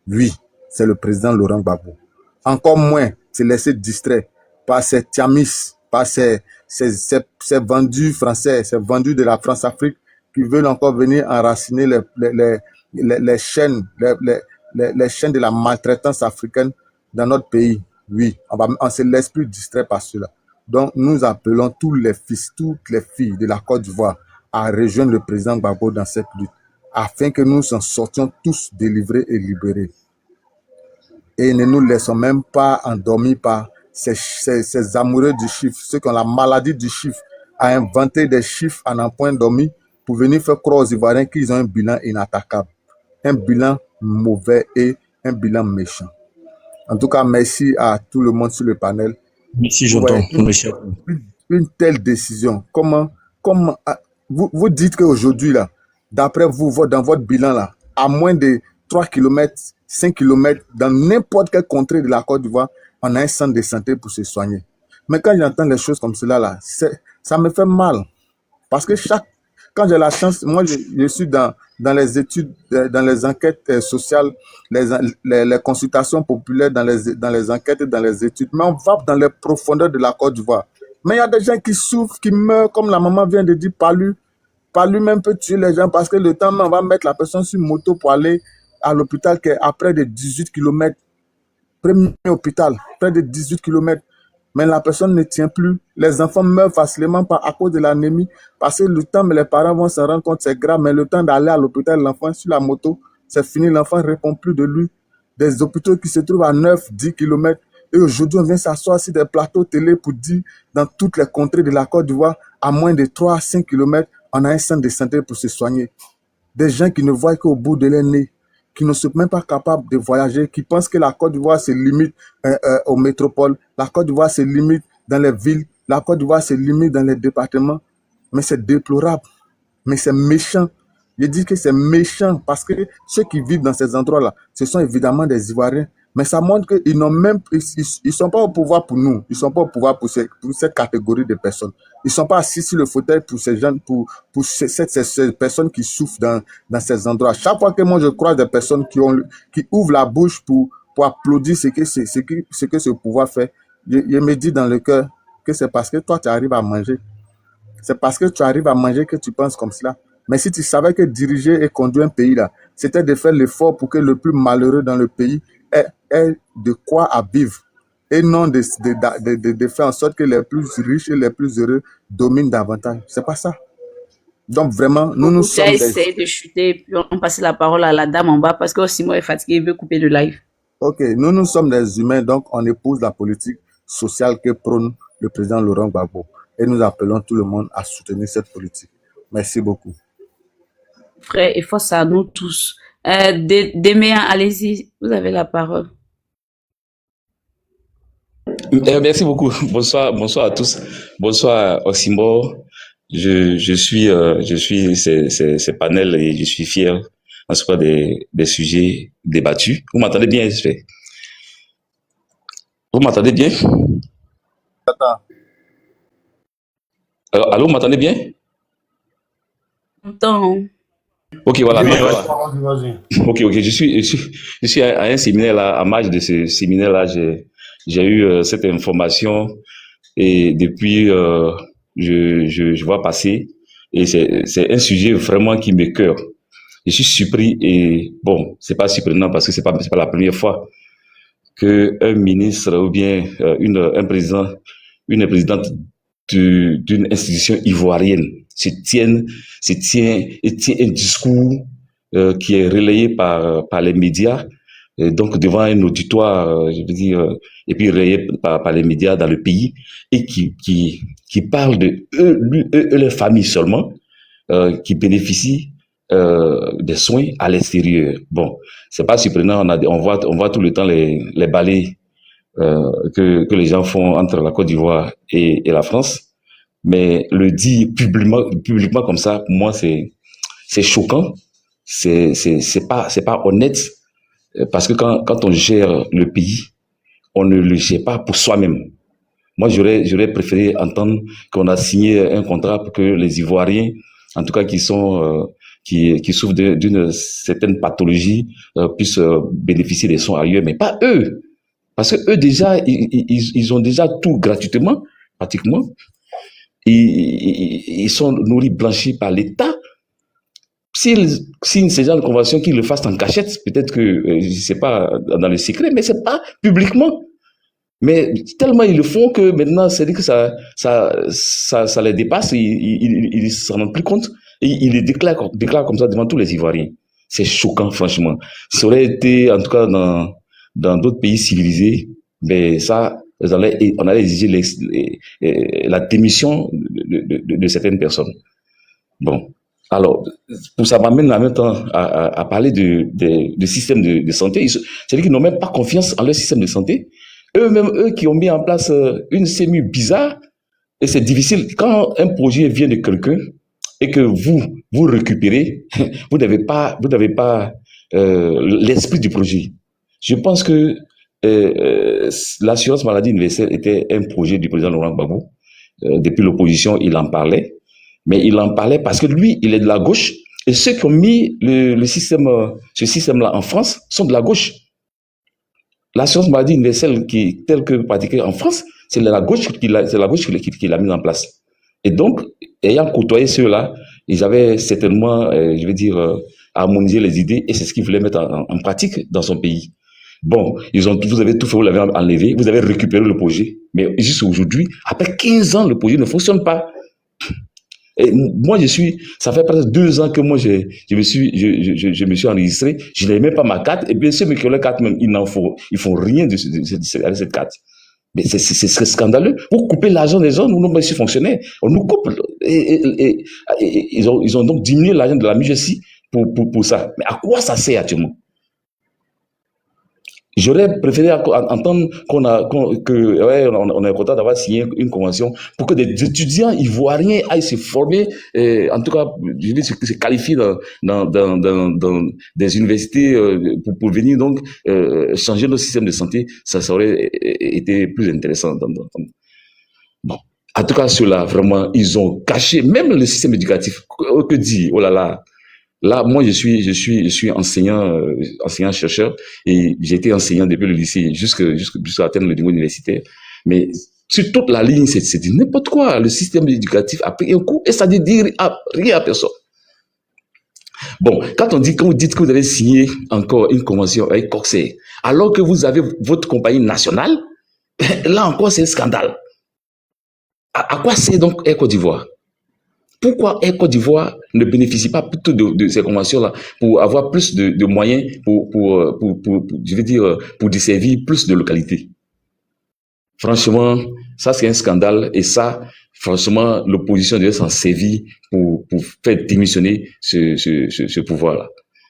Lui, c'est le président Laurent Gbagbo. Encore moins se laisser distraire par ces tiamis, par ces vendus français, ces vendus de la France-Afrique qui veulent encore venir enraciner les chaînes, les chaînes de la maltraitance africaine dans notre pays. Oui, on se laisse plus distraire par cela. Donc, nous appelons tous les fils, toutes les filles de la Côte d'Ivoire à rejoindre le président Gbagbo dans cette lutte, afin que nous en sortions tous délivrés et libérés. Et ne nous laissons même pas endormis par ces amoureux du chiffre, ceux qui ont la maladie du chiffre, à inventer des chiffres à n'en point dormi pour venir faire croire aux Ivoiriens qu'ils ont un bilan inattaquable, un bilan mauvais et un bilan méchant. En tout cas, merci à tout le monde sur le panel. Merci, j'entends. Une telle décision, comment vous dites qu'aujourd'hui, là, d'après vous, dans votre bilan, là, à moins de 3 km, 5 km, dans n'importe quelle contrée de la Côte d'Ivoire, on a un centre de santé pour se soigner. Mais quand j'entends les choses comme cela, là, ça me fait mal. Parce que quand j'ai la chance, moi, je suis dans les études, dans les enquêtes sociales, les consultations populaires, dans les enquêtes et dans les études. Mais on va dans les profondeurs de la Côte d'Ivoire. Mais il y a des gens qui souffrent, qui meurent, comme la maman vient de dire, Palu même peut tuer les gens parce que le temps, on va mettre la personne sur moto pour aller à l'hôpital qui est à près de 18 km. Premier hôpital, près de 18 km. Mais la personne ne tient plus. Les enfants meurent facilement à cause de l'anémie parce que le temps, les parents vont se rendre compte c'est grave, mais le temps d'aller à l'hôpital, l'enfant sur la moto, c'est fini, l'enfant ne répond plus de lui. Des hôpitaux qui se trouvent à 9, 10 km. Et aujourd'hui, on vient s'asseoir sur des plateaux télé pour dire, dans toutes les contrées de la Côte d'Ivoire, à moins de 3 à 5 km, on a un centre de santé pour se soigner. Des gens qui ne voient qu'au bout de leur nez, qui ne sont même pas capables de voyager, qui pensent que la Côte d'Ivoire se limite aux métropoles, la Côte d'Ivoire se limite dans les villes, la Côte d'Ivoire se limite dans les départements. Mais c'est déplorable, mais c'est méchant. Je dis que c'est méchant parce que ceux qui vivent dans ces endroits-là, ce sont évidemment des Ivoiriens. Mais ça montre qu'ils n'ont même, ils sont pas au pouvoir pour nous. Ils sont pas au pouvoir pour cette catégorie de personnes. Ils sont pas assis sur le fauteuil pour ces gens, pour ces personnes qui souffrent dans ces endroits. Chaque fois que moi je croise des personnes qui ouvrent la bouche pour applaudir ce que ce pouvoir fait, je me dis dans le cœur que c'est parce que toi tu arrives à manger. C'est parce que tu arrives à manger que tu penses comme cela. Mais si tu savais que diriger et conduire un pays là, c'était de faire l'effort pour que le plus malheureux dans le pays ait de quoi à vivre et non de faire en sorte que les plus riches et les plus heureux dominent davantage. C'est pas ça. Donc vraiment, nous sommes... J'ai essayé de chuter, puis on passe la parole à la dame en bas parce que Simon est fatigué, il veut couper le live. Ok, nous sommes des humains, donc on épouse la politique sociale que prône le président Laurent Gbagbo. Et nous appelons tout le monde à soutenir cette politique. Merci beaucoup. Frère, et force à nous tous. Déméa, allez-y, vous avez la parole. Merci beaucoup. Bonsoir à tous. Bonsoir Osimbo. Je suis ces panels et je suis fier en ce cas des sujets débattus. Vous m'entendez bien, j'espère? Vous m'entendez bien? Allô, vous m'entendez bien? Attends. Ok, voilà. Vas-y. Ok. Je suis à un séminaire là, à marge de ce séminaire là, j'ai eu cette information et depuis je vois passer et c'est un sujet vraiment qui me cœur. Je suis surpris et bon, c'est pas surprenant parce que c'est pas la première fois que un ministre ou bien un président, une présidente d'une institution ivoirienne se tient un discours qui est relayé par les médias, donc devant un auditoire, je veux dire, et puis relayé par les médias dans le pays, et qui parle de eux, les familles seulement, qui bénéficient des soins à l'extérieur. Bon, c'est pas surprenant, on voit tout le temps les balais que les gens font entre la Côte d'Ivoire et la France, mais le dire publiquement comme ça, pour moi, c'est choquant, c'est pas honnête, parce que quand on gère le pays, on ne le gère pas pour soi-même. Moi, j'aurais préféré entendre qu'on a signé un contrat pour que les Ivoiriens, en tout cas qui souffrent d'une certaine pathologie, puissent bénéficier des soins ailleurs, mais pas eux. Parce que eux déjà, ils ont déjà tout gratuitement, pratiquement. Ils sont nourris, blanchis par l'État. S'ils signent ces genres de conventions, qu'ils le fassent en cachette, peut-être que, je sais pas, dans le secret, mais c'est pas publiquement. Mais tellement ils le font que maintenant, c'est dit que ça les dépasse, ils s'en rendent plus compte, et ils les déclarent comme ça devant tous les Ivoiriens. C'est choquant, franchement. Ça aurait été, en tout cas, dans d'autres pays civilisés, ben ça, on allait exiger la démission de certaines personnes. Bon. Alors, pour ça m'amène en même temps à parler du système de santé. C'est-à-dire qu'ils n'ont même pas confiance en leur système de santé. Eux qui ont mis en place une CMU bizarre, et c'est difficile. Quand un projet vient de quelqu'un et que vous récupérez, vous n'avez pas l'esprit du projet. Je pense que l'assurance maladie universelle était un projet du président Laurent Gbagbo. Depuis l'opposition, il en parlait. Mais il en parlait parce que lui, il est de la gauche. Et ceux qui ont mis ce système-là en France sont de la gauche. L'assurance maladie universelle telle que pratiquée en France, c'est la gauche qui l'a mise en place. Et donc, ayant côtoyé ceux-là, ils avaient certainement, je veux dire, harmonisé les idées, et c'est ce qu'ils voulaient mettre en pratique dans son pays. Bon, vous avez tout fait, vous l'avez enlevé, vous avez récupéré le projet, mais juste aujourd'hui, après 15 ans, le projet ne fonctionne pas. Et moi, ça fait presque 2 ans que moi, je me suis enregistré, je n'avais même pas ma carte, et bien ceux qui ont la carte même, ils font rien de cette carte. Mais c'est scandaleux. Vous coupez l'argent des gens, nous, nos fonctionnaires, on nous coupe, et ils ont donc diminué l'argent de la MUJC pour ça. Mais à quoi ça sert actuellement? J'aurais préféré entendre qu'on est content d'avoir signé une convention pour que des étudiants ivoiriens aillent se former, en tout cas, je veux se qualifier dans des universités pour venir donc changer notre système de santé. Ça aurait été plus intéressant. Bon. En tout cas, ceux-là, vraiment, ils ont caché, même le système éducatif. Que dit, oh là là. Là, moi, je suis enseignant-chercheur, et j'ai été enseignant depuis le lycée jusqu'à atteindre le niveau universitaire. Mais sur toute la ligne, c'est dit n'importe quoi. Le système éducatif a pris un coup et ça ne dit rien à personne. Bon, quand vous dites que vous avez signé encore une convention avec Coxer, alors que vous avez votre compagnie nationale, là encore, c'est un scandale. À quoi c'est donc Air Côte d'Ivoire? Pourquoi Air Côte d'Ivoire ne bénéficie pas plutôt de ces conventions-là pour avoir plus de moyens pour desservir plus de localités? Franchement, ça c'est un scandale, et ça, franchement, l'opposition devait s'en servir pour faire démissionner ce pouvoir-là.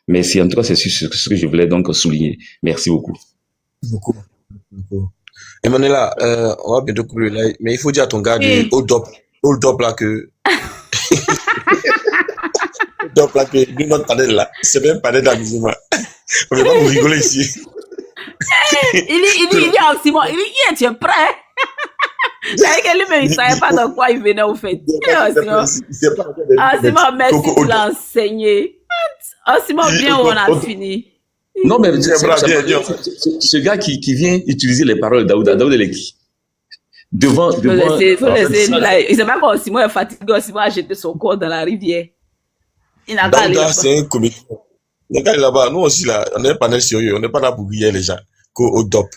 Merci. En tout cas, c'est ce que je voulais donc souligner. Merci beaucoup. Beaucoup. Emmanuela, on va bientôt couper le live, mais il faut dire à ton gars du hold up là que donc là que du notre panel là, c'est même panel d'amusement. On ne va pas vous rigoler ici. Il dit Simon, tu es prêt? C'est que lui-même, il ne savait pas dans quoi il venait au fait. Simon, merci de l'enseigner. Simon, bien où on a fini. Non, mais ce gars qui vient utiliser les paroles de Daouda, Daouda est qui? Devant. Faut laisser, il ne sait pas quand Simon est fatigué, Simon a jeté son corps dans la rivière. Il n'a pas Daouda, c'est un comédien. Les gars là-bas, nous aussi, là, on est un panel sérieux, on n'est pas là pour griller les gens, au top.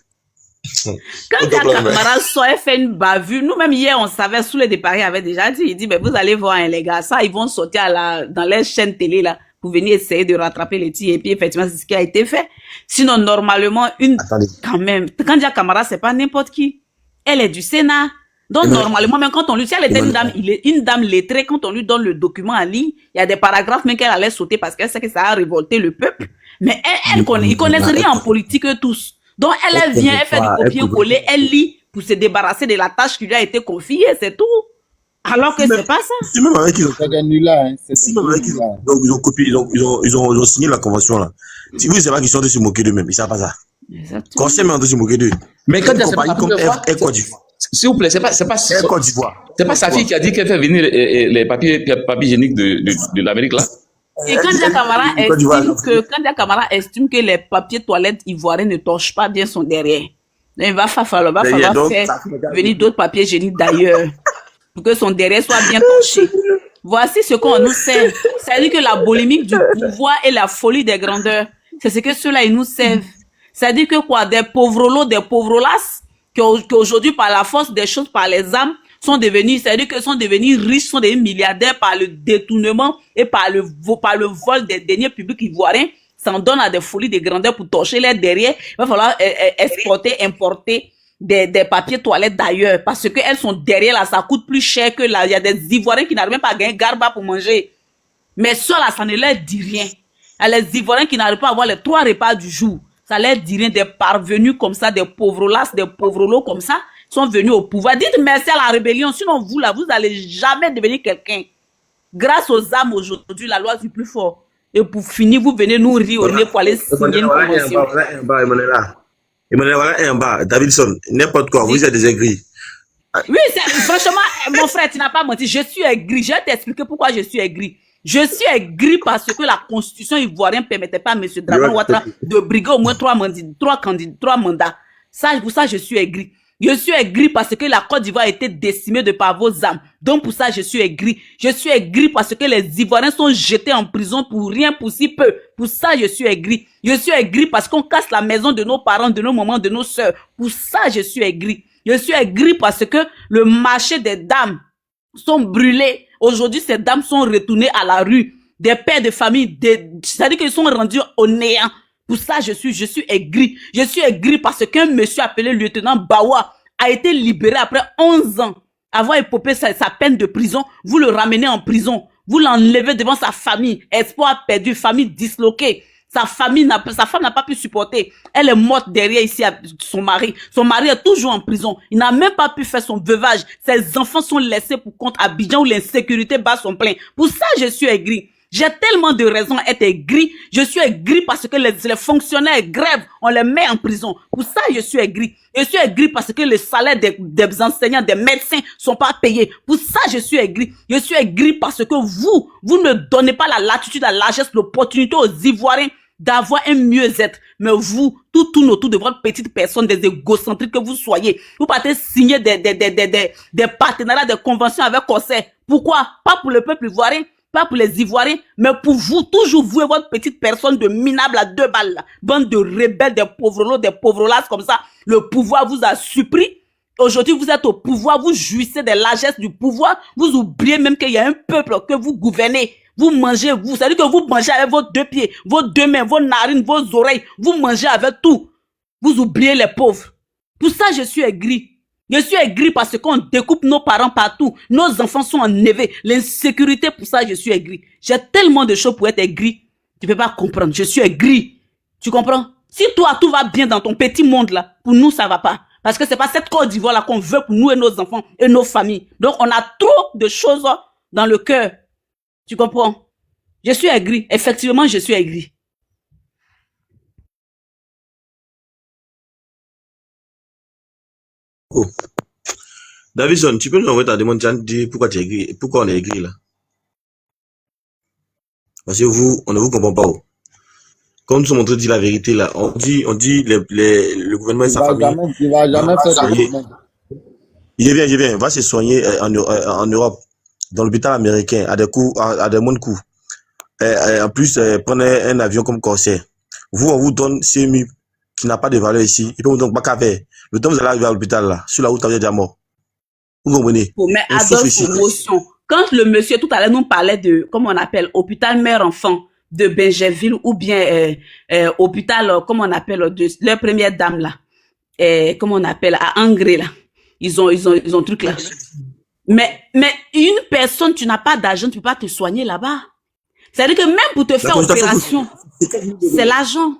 Quand Kamara soit fait une bavure, nous-mêmes hier, on savait, sous les départs, il avait déjà dit, il dit, mais vous allez voir, hein, les gars, ça, ils vont sortir dans les chaînes télé, là, pour venir essayer de rattraper les tirs. Et puis, effectivement, c'est ce qui a été fait. Sinon, normalement, quand même, Kandia Kamara, c'est pas n'importe qui. Elle est du Sénat. Donc, normalement, même quand on lui, si elle était une dame lettrée, quand on lui donne le document en ligne, il y a des paragraphes, même qu'elle allait sauter parce qu'elle sait que ça a révolté le peuple. Mais ils connaissent rien en politique, eux tous. Donc, elle vient, elle fait du copier-coller, elle lit pour se débarrasser de la tâche qui lui a été confiée, c'est tout. Alors que c'est pas ça. C'est même avec ils ont copié, ils ont signé la convention, là. Si vous, c'est pas qu'ils sont en train de se moquer d'eux-mêmes, ils savent pas ça. Exactement. Conseil, mais en train de se moquer d'eux. Mais quand il y a comme Air Côte d'Ivoire. S'il vous plaît, c'est pas sa fille qui a dit qu'elle fait venir les papiers hygiéniques de l'Amérique, là? Et Kandia Kamara estime que les papiers toilettes ivoiriens ne touchent pas bien son derrière. Donc, il va falloir faire venir d'autres papiers hygiéniques d'ailleurs pour que son derrière soit bien touché. Voici ce qu'on nous sert. C'est-à-dire que la boulimique du pouvoir et la folie des grandeurs, c'est ce que ceux-là, ils nous servent. C'est-à-dire que quoi, des pauvrolos, des pauvrolas, qu'aujourd'hui, par la force des choses, par les âmes, sont devenus, c'est-à-dire que sont devenus riches, sont devenus milliardaires par le détournement et par le vol des deniers publics ivoiriens, s'en donnent à des folies de grandeur pour torcher les derrière. Il va falloir importer des papiers toilettes d'ailleurs, parce que elles sont derrière là, ça coûte plus cher que là. Il y a des Ivoiriens qui n'arrivent même pas à gagner garba pour manger. Mais ça là, ça ne leur dit rien. Les Ivoiriens qui n'arrivent pas à avoir les 3 repas du jour, ça leur dit rien. Des parvenus comme ça, des pauvrolas, des pauvrolos comme ça, sont venus au pouvoir. Dites merci à la rébellion, sinon vous là, vous n'allez jamais devenir quelqu'un. Grâce aux âmes aujourd'hui, la loi du plus fort. Et pour finir, vous venez nous rire au nez pour aller signer une convention. Voilà un bas, Davidson, n'importe quoi, vous êtes des aigris. Oui, franchement, mon frère, tu n'as pas menti. Je suis aigri. Je vais t'expliquer pourquoi je suis aigri. Je suis aigri parce que la constitution ivoirienne ne permettait pas à M. Draman Ouattara de briguer au moins 3 mandats. Pour ça, je suis aigri. Je suis aigri parce que la Côte d'Ivoire a été décimée de par vos âmes. Donc pour ça, je suis aigri. Je suis aigri parce que les Ivoiriens sont jetés en prison pour rien, pour si peu. Pour ça, je suis aigri. Je suis aigri parce qu'on casse la maison de nos parents, de nos mamans, de nos sœurs. Pour ça, je suis aigri. Je suis aigri parce que le marché des dames sont brûlés. Aujourd'hui, ces dames sont retournées à la rue. Des pères de famille, c'est-à-dire qu'ils sont rendus au néant. Pour ça, je suis aigri. Je suis aigri parce qu'un monsieur appelé lieutenant Bawa a été libéré après 11 ans. Avoir épopé sa peine de prison, vous le ramenez en prison. Vous l'enlevez devant sa famille. Espoir perdu, famille disloquée. Sa femme n'a pas pu supporter. Elle est morte derrière ici à son mari. Son mari est toujours en prison. Il n'a même pas pu faire son veuvage. Ses enfants sont laissés pour compte à Abidjan où l'insécurité bat son plein. Pour ça, je suis aigri. J'ai tellement de raisons d'être aigri. Je suis aigri parce que les fonctionnaires grèvent, on les met en prison. Pour ça, je suis aigri. Je suis aigri parce que les salaires des enseignants, des médecins sont pas payés. Pour ça, je suis aigri. Je suis aigri parce que vous ne donnez pas la latitude, la largesse, l'opportunité aux Ivoiriens d'avoir un mieux-être. Mais vous, tout tourne autour de votre petite personne, des égocentriques que vous soyez. Vous partez signer des partenariats, des conventions avec Corsair. Pourquoi? Pas pour le peuple ivoirien, pas pour les Ivoiriens, mais pour vous, toujours vous et votre petite personne de minable à 2 balles, là. Bande de rebelles, des pauvrolos, des pauvrolas comme ça. Le pouvoir vous a suppris. Aujourd'hui, vous êtes au pouvoir, vous jouissez des largesses du pouvoir. Vous oubliez même qu'il y a un peuple que vous gouvernez. Vous mangez, c'est-à-dire que vous mangez avec vos 2 pieds, vos 2 mains, vos narines, vos oreilles. Vous mangez avec tout. Vous oubliez les pauvres. Pour ça, je suis aigri. Je suis aigri parce qu'on découpe nos parents partout. Nos enfants sont enlevés. L'insécurité, pour ça, je suis aigri. J'ai tellement de choses pour être aigri. Tu peux pas comprendre. Je suis aigri. Tu comprends? Si toi, tout va bien dans ton petit monde là, pour nous, ça va pas. Parce que c'est pas cette Côte d'Ivoire là qu'on veut pour nous et nos enfants et nos familles. Donc, on a trop de choses dans le cœur. Tu comprends? Je suis aigri. Effectivement, je suis aigri. Oh. Davison, tu peux nous envoyer ta demande, tu as dit pourquoi tu es écrit, pourquoi on est écrit là? Parce que vous, on ne vous comprend pas. Quand nous sommes en train de dire la vérité là, on dit le gouvernement et sa famille. Il va jamais faire de demande. Il vient, va se soigner en Europe, dans l'hôpital américain, à des moins de coûts. En plus, prenez un avion comme Corsair. Vous, on vous donne CMU qui n'a pas de valeur ici. Et puis, on ne donne pas qu'à faire. Le temps où vous allez arriver à l'hôpital là, sur la route, vous êtes déjà mort. Vous comprenez? Mais Adolphe, promotion. Quand le monsieur tout à l'heure nous parlait de, comment on appelle, hôpital mère-enfant de Benjerville ou bien hôpital, comment on appelle, de leur première dame là, comment on appelle, à Angré là. Ils ont truc là. Mais une personne, tu n'as pas d'argent, tu peux pas te soigner là-bas. C'est-à-dire que même pour te faire opération, c'est l'argent.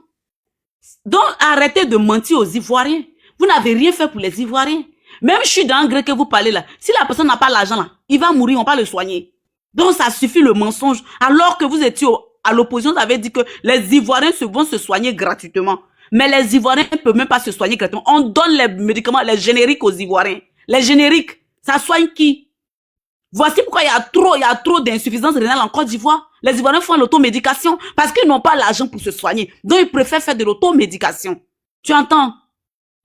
Donc, arrêtez de mentir aux Ivoiriens. Vous n'avez rien fait pour les Ivoiriens. Même je suis dans un gré que vous parlez là. Si la personne n'a pas l'argent là, il va mourir, on va pas le soigner. Donc, ça suffit le mensonge. Alors que vous étiez à l'opposition, vous avez dit que les Ivoiriens vont se soigner gratuitement. Mais les Ivoiriens ne peuvent même pas se soigner gratuitement. On donne les médicaments, les génériques aux Ivoiriens. Les génériques, ça soigne qui? Voici pourquoi il y a trop d'insuffisance rénale en Côte d'Ivoire. Les Ivoiriens font l'automédication parce qu'ils n'ont pas l'argent pour se soigner. Donc, ils préfèrent faire de l'automédication. Tu entends?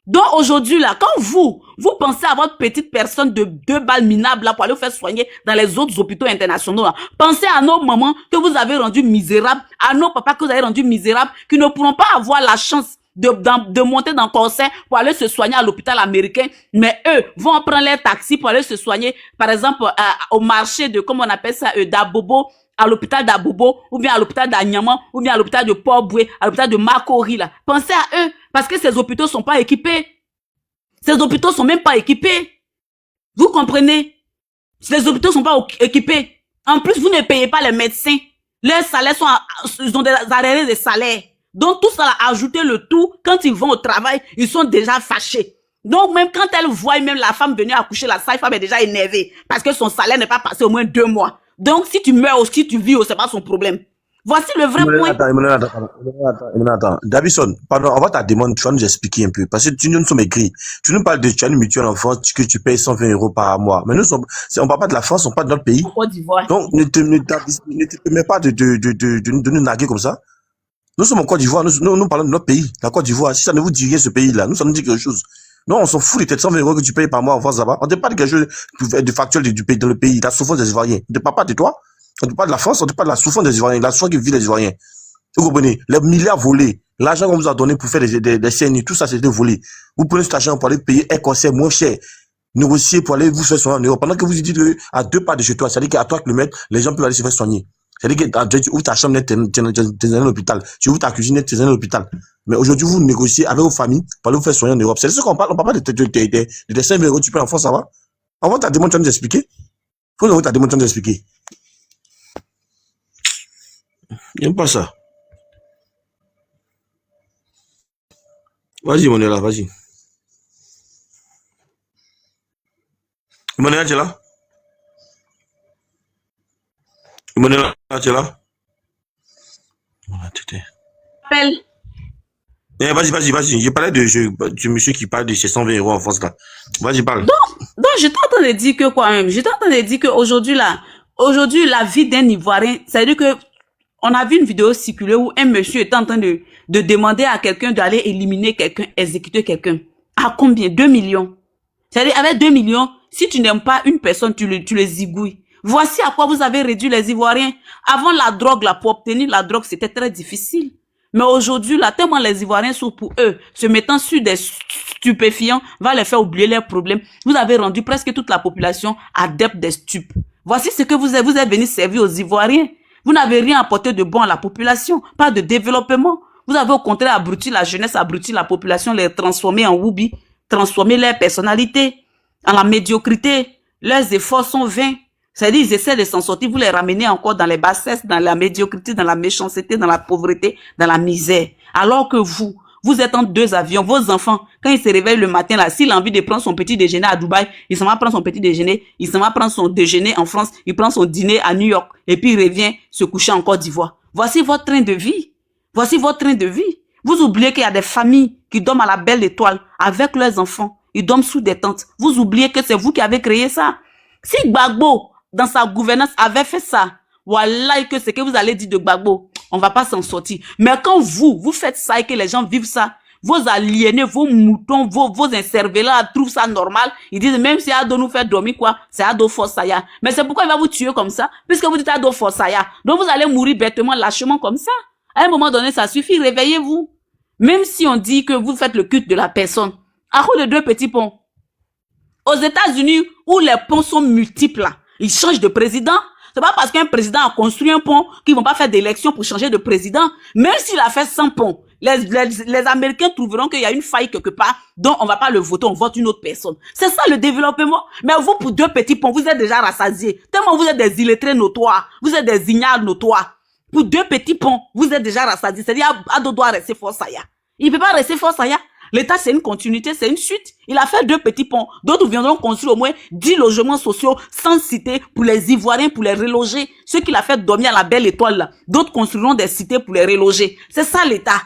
Donc, aujourd'hui, là, quand vous pensez à votre petite personne de 2 balles minables, là, pour aller vous faire soigner dans les autres hôpitaux internationaux, là, pensez à nos mamans que vous avez rendus misérables, à nos papas que vous avez rendus misérables, qui ne pourront pas avoir la chance de monter dans le Corsair pour aller se soigner à l'hôpital américain, mais eux vont prendre leur taxi pour aller se soigner, par exemple, au marché de, comment on appelle ça, d'Abobo, à l'hôpital d'Abobo, ou bien à l'hôpital d'Agnaman, ou bien à l'hôpital de Port-Boué, à l'hôpital de Makori, là. Pensez à eux, parce que ces hôpitaux sont pas équipés. Ces hôpitaux sont même pas équipés. Vous comprenez? Les hôpitaux sont pas équipés. En plus, vous ne payez pas les médecins. Leurs salaires ils ont des arrêts de salaire. Donc, tout ça, ajouter le tout, quand ils vont au travail, ils sont déjà fâchés. Donc, même quand elles voient même la femme venir accoucher, la sage-femme est déjà énervée. Parce que son salaire n'est pas passé au moins 2 mois. Donc, si tu meurs ou si tu vis, c'est pas son problème. Voici le vrai point. Attends. Davison, pardon, on va ta demande, tu vas nous expliquer un peu. Parce que nous sommes écrits. Tu nous parles de, tu as une mutuelle en France, que tu payes 120 € par mois. Mais on parle pas de la France, on parle de notre pays. En Côte d'Ivoire. Donc, ne te mets pas de nous narguer comme ça. Nous sommes en Côte d'Ivoire, nous parlons de notre pays, la Côte d'Ivoire. Si ça ne vous dit rien, ce pays-là, nous, ça nous dit quelque chose. Non, on s'en fout des 120 € que tu payes par mois en France là-bas. On ne parle pas de quelque chose de factuel du pays, dans le pays, la souffrance des Ivoiriens. On ne parle pas de toi. On ne parle pas de la France, on ne parle pas de la souffrance des Ivoiriens, la souffrance que vivent les Ivoiriens. Vous comprenez? Les milliards volés, l'argent qu'on vous a donné pour faire des CNI, tout ça, c'était volé. Vous prenez cet argent pour aller payer un conseil moins cher, négocier pour aller vous faire soigner en Europe. Pendant que vous dites à 2 pas de chez toi, c'est-à-dire qu'à 3 km, les gens peuvent aller se faire soigner. C'est-à-dire que tu ouvres ta chambre, tu es dans l'hôpital. Tu ouvres ta cuisine, tu es dans l'hôpital. Mais aujourd'hui, vous négociez avec vos familles pour aller vous faire soigner en Europe. C'est ce qu'on parle. On parle pas de 5 € que tu payes en France, ça va? Avant ta demande, tu vas nous expliquer. Faut nous ta demande, tu vas nous expliquer. J'aime pas ça. Vas-y, Monela, vas-y. Monela, tu es là? Monela, tu es là? Appelle. Vas-y. J'ai parlé du monsieur qui parle de ces 120 € en France, là. Vas-y, parle. Donc, j'étais en train de dire que quoi même? J'étais en train de dire qu'aujourd'hui, la vie d'un Ivoirien, c'est-à-dire que on a vu une vidéo circuler où un monsieur était en train de demander à quelqu'un d'aller éliminer quelqu'un, exécuter quelqu'un. À combien? 2 millions. C'est-à-dire, avec 2 millions, si tu n'aimes pas une personne, tu les zigouilles. Voici à quoi vous avez réduit les Ivoiriens. Avant la drogue, là, pour obtenir la drogue, c'était très difficile. Mais aujourd'hui, là, tellement les Ivoiriens sont pour eux, se mettant sur des stupéfiants, va les faire oublier leurs problèmes. Vous avez rendu presque toute la population adepte des stupes. Voici ce que vous êtes venu servir aux Ivoiriens. Vous n'avez rien apporté de bon à la population, pas de développement. Vous avez au contraire abruti la jeunesse, abruti la population, les transformer en woubi, transformer leur personnalité en la médiocrité. Leurs efforts sont vains. C'est-à-dire, ils essaient de s'en sortir, vous les ramenez encore dans les bassesses, dans la médiocrité, dans la méchanceté, dans la pauvreté, dans la misère. Alors que vous êtes en 2 avions, vos enfants, quand ils se réveillent le matin, là, s'il a envie de prendre son petit déjeuner à Dubaï, il s'en va prendre son petit déjeuner, il s'en va prendre son déjeuner en France, il prend son dîner à New York, et puis il revient se coucher en Côte d'Ivoire. Voici votre train de vie. Voici votre train de vie. Vous oubliez qu'il y a des familles qui dorment à la belle étoile avec leurs enfants. ils dorment sous des tentes. Vous oubliez que c'est vous qui avez créé ça. Si Gbagbo, dans sa gouvernance, avait fait ça, voilà que ce que vous allez dire de Gbagbo, on va pas s'en sortir. Mais quand vous faites ça et que les gens vivent ça, vos aliénés, vos moutons, vos incervelats trouvent ça normal. Ils disent, même si Ado nous fait dormir quoi, c'est Ado Forsaya. Mais c'est pourquoi il va vous tuer comme ça, puisque vous dites Ado Forsaya. Donc vous allez mourir bêtement, lâchement comme ça. À un moment donné, ça suffit, réveillez-vous. Même si on dit que vous faites le culte de la personne. À cause de 2 petits ponts. Aux États-Unis, où les ponts sont multiples, ils changent de président. C'est pas parce qu'un président a construit un pont qu'ils vont pas faire d'élection pour changer de président. Même s'il a fait 100 ponts, les Américains trouveront qu'il y a une faille quelque part, donc on va pas le voter, on vote une autre personne. C'est ça le développement. Mais vous, pour 2 petits ponts, vous êtes déjà rassasiés. Tellement vous êtes des illettrés notoires, vous êtes des ignares notoires. Pour 2 petits ponts, vous êtes déjà rassasiés. C'est-à-dire, Ado doit rester Forsaya. Il peut pas rester Forsaya. L'État, c'est une continuité, c'est une suite. Il a fait 2 petits ponts. D'autres viendront construire au moins 10 logements sociaux sans cité pour les Ivoiriens, pour les reloger. Ceux qu'il a fait dormir à la belle étoile, là. D'autres construiront des cités pour les reloger. C'est ça l'État.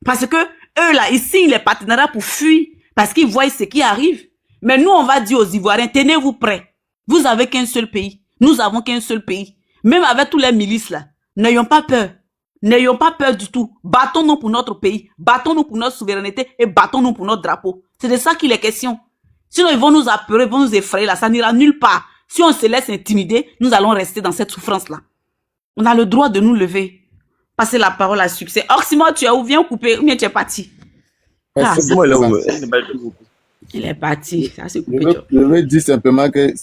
Parce que eux, là, ils signent les partenariats pour fuir. Parce qu'ils voient ce qui arrive. Mais nous, on va dire aux Ivoiriens, tenez-vous prêts. Vous avez qu'un seul pays. Nous avons qu'un seul pays. Même avec tous les milices, là. N'ayons pas peur. N'ayons pas peur du tout. Battons-nous pour notre pays. Battons-nous pour notre souveraineté et battons-nous pour notre drapeau. C'est de ça qu'il est question. Sinon, ils vont nous apeurer, ils vont nous effrayer là. Ça n'ira nulle part. Si on se laisse intimider, nous allons rester dans cette souffrance-là. On a le droit de nous lever. Passer la parole à Succès. Oxymore, tu es où? Viens couper. Ou bien tu es parti? Ah, il est parti. Ça, c'est coupé. Je veux dire simplement que,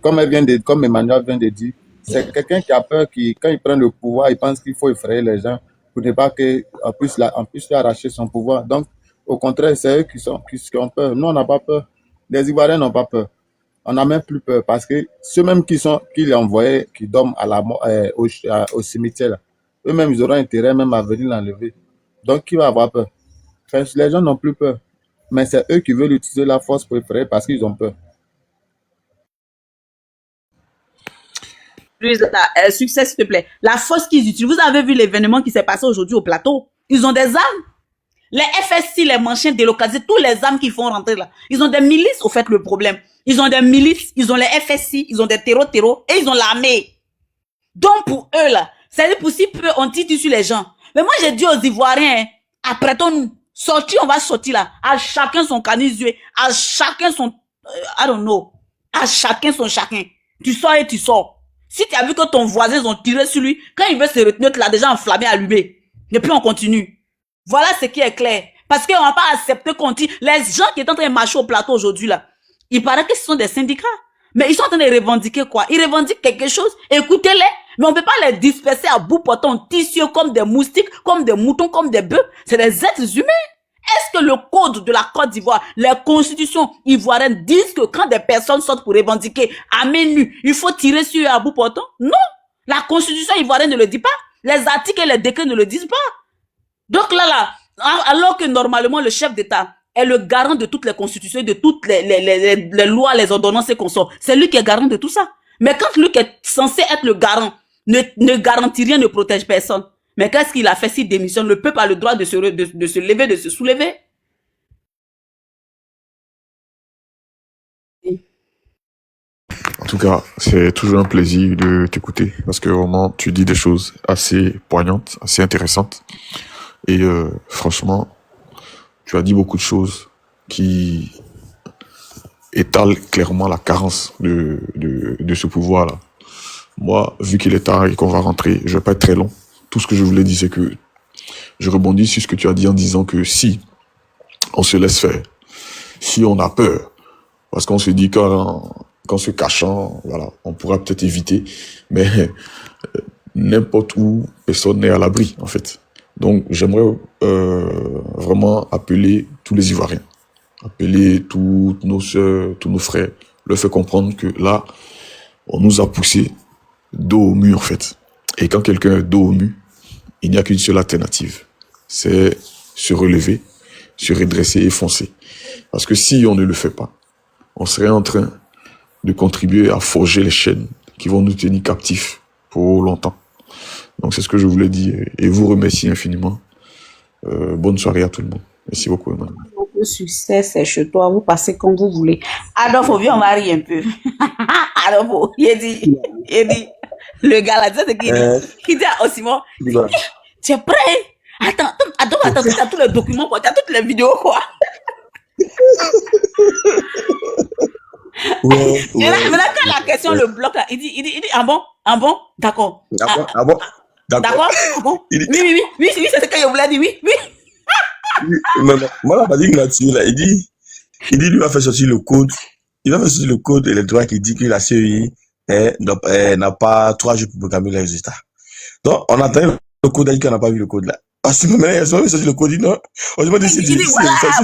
comme Emmanuel vient de dire, c'est quelqu'un qui a peur, quand il prend le pouvoir, il pense qu'il faut effrayer les gens pour ne pas qu'on puisse lui arracher son pouvoir. Donc, au contraire, c'est eux qui ont peur. Nous, on n'a pas peur. Les Ivoiriens n'ont pas peur. On n'a même plus peur parce que ceux mêmes qu'il a envoyés, qui dorment au cimetière, eux-mêmes, ils auront intérêt même à venir l'enlever. Donc, qui va avoir peur? Enfin, les gens n'ont plus peur. Mais c'est eux qui veulent utiliser la force pour effrayer parce qu'ils ont peur. Succès, s'il te plaît. La force qu'ils utilisent. Vous avez vu l'événement qui s'est passé aujourd'hui au plateau. Ils ont des armes. Les FSI, les manchins délocalisés, tous les armes qu'ils font rentrer là. Ils ont des milices, au fait, le problème. Ils ont des milices, ils ont les FSI, ils ont des terreaux, et ils ont l'armée. Donc, pour eux, là, c'est possible on tire sur les gens. Mais moi, j'ai dit aux Ivoiriens, apprêtons-nous. Sortir, on va sortir là. À chacun son canisué. À chacun son, I don't know. À chacun son chacun. Tu sors et tu sors. Si tu as vu que ton voisin, ils ont tiré sur lui, quand il veut se retenir, tu l'as déjà enflammé, allumé. Et puis on continue. Voilà ce qui est clair. Parce qu'on va pas accepter qu'on tire. Les gens qui sont en train de marcher au plateau aujourd'hui, là, il paraît que ce sont des syndicats. Mais ils sont en train de revendiquer quoi? Ils revendiquent quelque chose. Écoutez-les. Mais on peut pas les disperser à bout portant tissu comme des moustiques, comme des moutons, comme des bœufs. C'est des êtres humains. Est-ce que le code de la Côte d'Ivoire, les constitutions ivoiriennes disent que quand des personnes sortent pour revendiquer à main nue, il faut tirer sur eux à bout portant? Non. La constitution ivoirienne ne le dit pas. Les articles et les décrets ne le disent pas. Donc là, alors que normalement le chef d'État est le garant de toutes les constitutions, de toutes les lois, les ordonnances et consorts, c'est lui qui est garant de tout ça. Mais quand lui qui est censé être le garant ne garantit rien, ne protège personne, mais qu'est-ce qu'il a fait s'il démissionne? Le peuple a le droit de se lever, de se soulever. En tout cas, c'est toujours un plaisir de t'écouter parce que vraiment, tu dis des choses assez poignantes, assez intéressantes. Et franchement, tu as dit beaucoup de choses qui étalent clairement la carence de ce pouvoir-là. Moi, vu qu'il est tard et qu'on va rentrer, je vais pas être très long. Tout ce que je voulais dire, c'est que je rebondis sur ce que tu as dit en disant que si on se laisse faire, si on a peur, parce qu'on se dit qu'en se cachant, voilà, on pourra peut-être éviter, mais n'importe où, personne n'est à l'abri, en fait. Donc, j'aimerais vraiment appeler tous les Ivoiriens, appeler toutes nos sœurs, tous nos frères, leur faire comprendre que là, on nous a poussé dos au mur, en fait. Et quand quelqu'un est dos au mur, il n'y a qu'une seule alternative, c'est se relever, se redresser et foncer. Parce que si on ne le fait pas, on serait en train de contribuer à forger les chaînes qui vont nous tenir captifs pour longtemps. Donc c'est ce que je voulais dire et vous remercier infiniment. Bonne soirée à tout le monde. Merci beaucoup, Emmanuel. Le succès, c'est chez toi. Vous passez comme vous voulez. Adolphe, viens, on marie un peu. Adolphe, il dit, le gars là, tu sais ce qu'il dit? Il dit à Simon, tu es prêt? Attends, Adolphe, tu as tous les documents, quoi. Tu as toutes les vidéos, quoi. Maintenant, quand la question le bloque, là, il dit, ah bon, d'accord. D'accord. D'accord? Oui, c'est ce que je voulais dire, oui. Moi, là, dit là-dessus, là, il dit, lui va faire sortir le code. Il va faire sortir le code électoral qui dit que la CEI n'a pas 3 jours pour programmer les résultats. Donc, on attend le code, il dit qu'on n'a pas vu le code là. Parce que maintenant, il a sorti le code, il dit non. On se dit,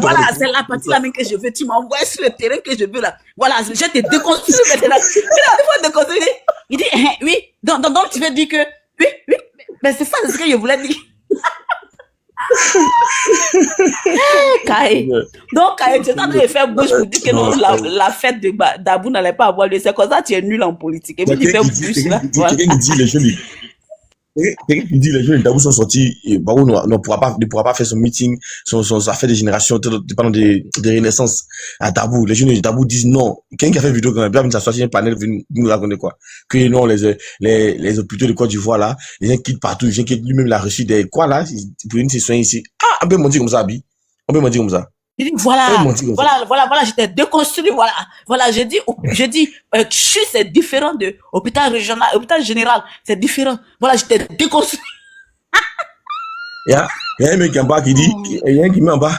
voilà, c'est la partie là même que je veux. Tu m'envoies sur le terrain que je veux là. Voilà, je te déconstruis maintenant. Il dit, oui, donc tu veux dire que, oui, mais c'est ça, c'est ce que je voulais dire. Kaye. Donc, Kaye, tu es en train de faire bouche pour dire que non, la fête d'Abou n'allait pas avoir lieu. C'est comme ça, tu es nul en politique. Et puis, tu fais bouche là. Quelqu'un qui dit les jeunes d'Abou sont sortis, et Barou ne pourra pas faire son meeting, son affaire de génération, dépendant des renaissances à Dabou. Les jeunes d'Abou disent non. Quelqu'un qui a fait une vidéo quand même, bien s'asseoir sur un panel, venu nous raconter quoi. Que non, les hôpitaux de Côte d'Ivoire là, les gens quittent partout, les gens qui lui-même l'a reçu des quoi là, pour venir se soigner ici. Ah, on peut mentir comme ça, Abi. On peut mentir comme ça. Il dit, voilà, je t'ai déconstruit, voilà, j'ai dit, CHU, c'est différent de hôpital régional, hôpital général, c'est différent. Voilà, je t'ai déconstruit. Il y a un mec en bas qui dit, il y a un qui met en bas,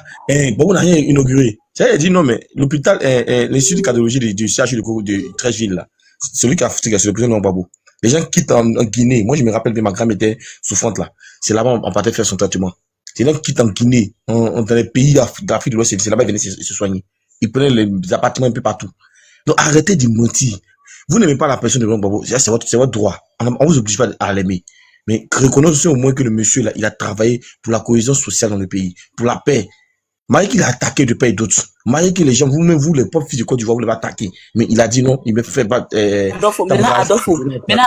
bon, on n'a rien inauguré. Ça, il dit, non, mais l'hôpital, l'institut de cardiologie du CHU de Trècheville, là, celui qui a foutu, c'est le président Gbagbo. Les gens quittent en Guinée. Moi, je me rappelle que ma grand-mère était souffrante, là. C'est là-bas, on partait faire son traitement. C'est là qu'ils quittent en Guinée, dans les pays d'Afrique de l'Ouest, c'est là-bas qu'ils venaient se soigner. Ils prenaient les appartements un peu partout. Donc arrêtez de mentir. Vous n'aimez pas la personne de Gbagbo, c'est votre droit. On vous oblige pas à l'aimer. Mais reconnaissez au moins que le monsieur là, il a travaillé pour la cohésion sociale dans le pays, pour la paix. Malgré qu'il a attaqué de part et d'autre, malgré que les gens, vous-même, vous, les pauvres fils de Côte d'Ivoire, vous l'avez attaqué. Mais il a dit non, il me fait battre. Maintenant,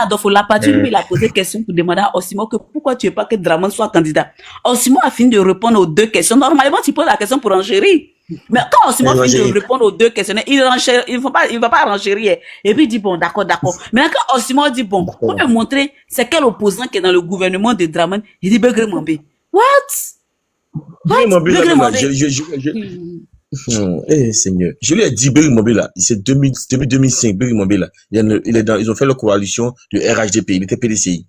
Adolphe, la partie où il a posé question pour demander à Osimo que pourquoi tu veux pas que Draman soit candidat. Osimo a fini de répondre aux 2 questions. Normalement, tu poses la question pour enchérir. Mais quand Osimo finit de répondre aux 2 questions, il va pas renchérir. Et puis il dit bon, d'accord. Maintenant, quand Osimo dit bon, pour me montrer c'est quel opposant qui est dans le gouvernement de Draman, il dit Begré Mambé. What? Seigneur. Je lui ai dit, Berry Mobile, c'est 2005, Berry Mobile, ils ont fait la coalition de RHDP, il était PDCI.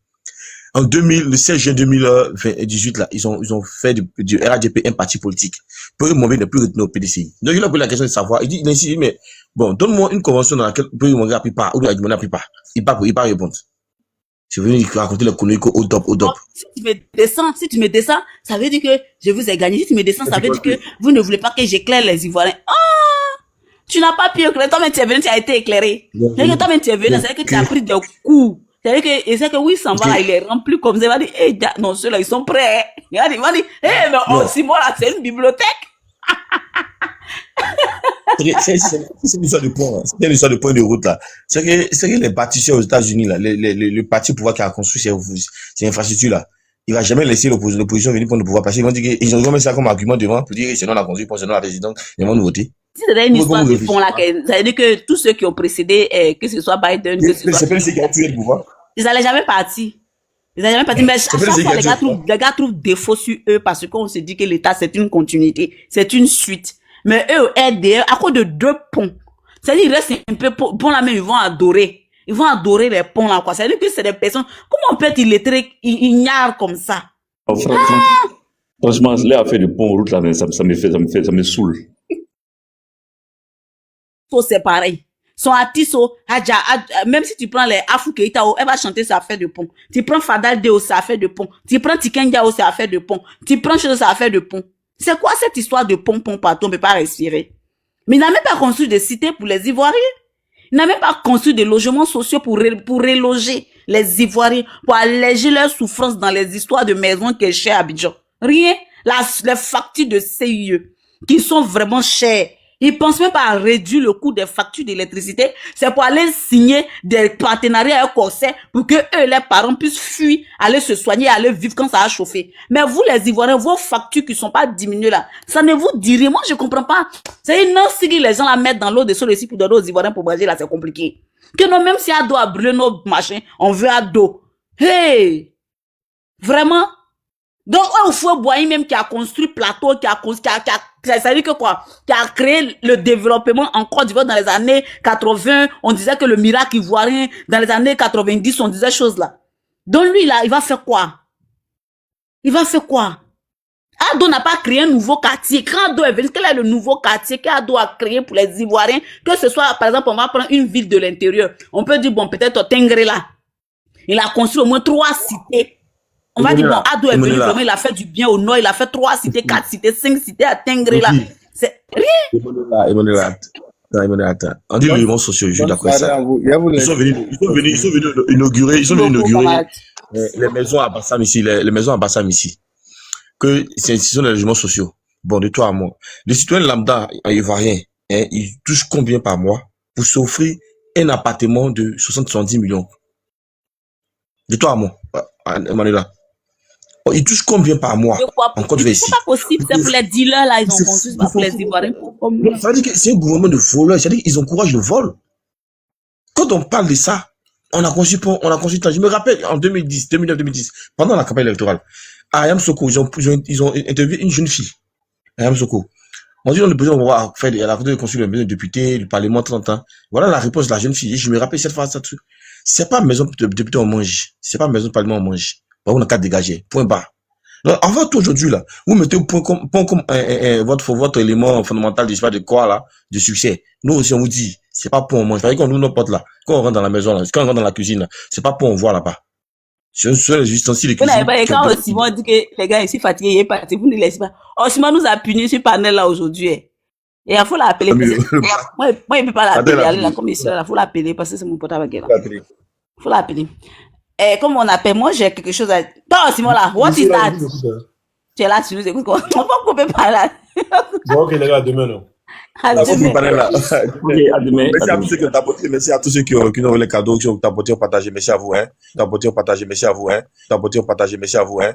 En le 16 juin 2018, là, ils ont fait du RHDP un parti politique. Berry Mobile n'est plus retenu au PDCI. Donc, il a posé la question de savoir, il dit, mais, bon, donne-moi une convention dans laquelle Berry Mobile n'appuie pas, ou bien Adjumana n'appuie pas. Il pas répondre. Je suis venu raconter le conneries au top. Si tu me descends, ça veut dire que je vous ai gagné. Si tu me descends, ça veut dire que vous ne voulez pas que j'éclaire les Ivoiriens. Tu n'as pas pu éclairer. Toi-même, tu es venu, tu as été éclairé. C'est-à-dire que toi-même, tu es venu, c'est-à-dire que tu as pris des coups. C'est-à-dire que oui, ça va, il est rempli comme ça. Il va dire, non, ceux-là, ils sont prêts. Il va dire, mais Simon, là, c'est une bibliothèque. C'est une histoire de pont, c'est une histoire de point de route là. C'est que les bâtisseurs aux États-Unis là, le parti au pouvoir qui a construit ces infrastructures là, il va jamais laisser l'opposition venir prendre le pouvoir parce qu'ils vont dire qu'ils ont mis ça comme argument devant pour dire que sinon on a construit pour sinon la présidente, ils vont nous voter. Si c'était une histoire de pont là, ça veut dire que tous ceux qui ont précédé, que ce soit Biden, que ce soit. C'est pas ceux qui ont tué le pouvoir. Ils n'allaient jamais partir. Mais à chaque fois, les gars trouvent défaut sur eux parce qu'on se dit que l'État c'est une continuité, c'est une suite. Mais eux, RDR, à cause de 2 ponts. C'est-à-dire, ils restent un peu ponts là, mais ils vont adorer. Ils vont adorer les ponts là, quoi. C'est-à-dire que c'est des personnes, comment on peut être illettré, ignares comme ça? Franchement, les affaires de pont route là, ça me saoule. C'est pareil. Son artiste, même si tu prends les Afou Keita, elle va chanter sa affaire de pont. Tu prends Fadal Deo, c'est affaire de pont. Tu prends Tikendia, c'est affaire de pont. Tu prends chose, c'est affaire de pont. C'est quoi cette histoire de pont partout, on ne peut pas respirer? Mais il n'a même pas construit de cité pour les Ivoiriens. Il n'a même pas construit de logements sociaux pour reloger les Ivoiriens, pour alléger leur souffrance dans les histoires de maisons qui est chères à Abidjan. Rien. Les factures de CIE, qui sont vraiment chères. Ils pensent même pas à réduire le coût des factures d'électricité. C'est pour aller signer des partenariats avec Corsair pour que eux, les parents, puissent fuir, aller se soigner, aller vivre quand ça a chauffé. Mais vous, les Ivoiriens, vos factures qui sont pas diminuées là, ça ne vous dit rien. Moi, je comprends pas. C'est une si les gens la mettent dans l'eau de sol ici pour donner aux Ivoiriens pour manger là, c'est compliqué. Que non, même si à dos à brûler nos machins, on veut à dos. Hey! Vraiment? Donc, un fou Boigny même qui a construit plateau, ça veut dire que quoi? Qui a créé le développement en Côte d'Ivoire dans les années 80, on disait que le miracle ivoirien, dans les années 90, on disait choses là. Donc lui là, il va faire quoi? Il va faire quoi? Ado n'a pas créé un nouveau quartier. Quand Ado est venu, quel est le nouveau quartier qu'Ado a créé pour les Ivoiriens? Que ce soit, par exemple, on va prendre une ville de l'intérieur. On peut dire, bon, peut-être Tengré là. Il a construit au moins 3 cités. On va dire, bon, Ado est venu, vraiment, il a fait du bien au nord, il a fait 3 cités, 4 cités, 5 cités à Tengré là. C'est rien. Emmanuel, attends. On dit le mouvement social, je suis d'accord avec ça. Ils sont venus inaugurer les maisons à Bassam ici, les maisons à Bassam ici. Que ce sont des logements sociaux. Bon, de toi à moi. Les citoyens lambda ivoiriens, hein, ils touchent combien par mois pour s'offrir un appartement de 70 millions? De toi à moi, Emmanuel. Ils touchent combien par mois en Côte d'Ivoire ici? C'est pas possible, c'est pour les dealers là, ils ont construit, pas pour les Ivoiriens. Ça veut dire que c'est un gouvernement de voleurs, ça veut dire qu'ils encouragent le vol. Quand on parle de ça, on a construit, je me rappelle en 2009-2010, pendant la campagne électorale, à Ayam Soko, ils ont interviewé une jeune fille, Ayam Soko. On dit, le président va faire la photo de construire le député, du parlement 30 ans. Voilà la réponse de la jeune fille. Et je me rappelle cette fois, c'est pas maison de député on mange, c'est pas maison de parlement on mange. On a qu'à dégager. Point barre. Donc, avant tout aujourd'hui, là, vous mettez au point comme votre élément fondamental, je sais pas de quoi, là, de succès. Nous aussi, on vous dit, c'est pas pour on mange. Quand on ouvre nos portes, là, quand on rentre dans la maison, là, quand on rentre dans la cuisine, là, c'est pas pour on voit là-bas. C'est les ustensiles de cuisine. Quand Simon dit que les gars ici fatigués, il est parti, vous ne laissez pas. Simon nous a puni sur panel là aujourd'hui. Et il faut l'appeler. Moi, il peut pas l'appeler. Aller la commission, il faut l'appeler parce que c'est mon portable qui est là. Il faut l'appeler. Comme on appelle, moi j'ai quelque chose à... Toi, Simon là, what is that? Tu es là, tu nous écoutes. On va couper par là. Bon, ok les gars, demain non. À demain. À demain. Merci à tous ceux qui ont tapoté, merci à tous ceux qui ont les cadeaux, qui ont tapoté, ont partagé, merci à vous, hein. Tapoté, ont partagé, merci à vous, hein. Tapoté, ont partagé, merci à vous, hein.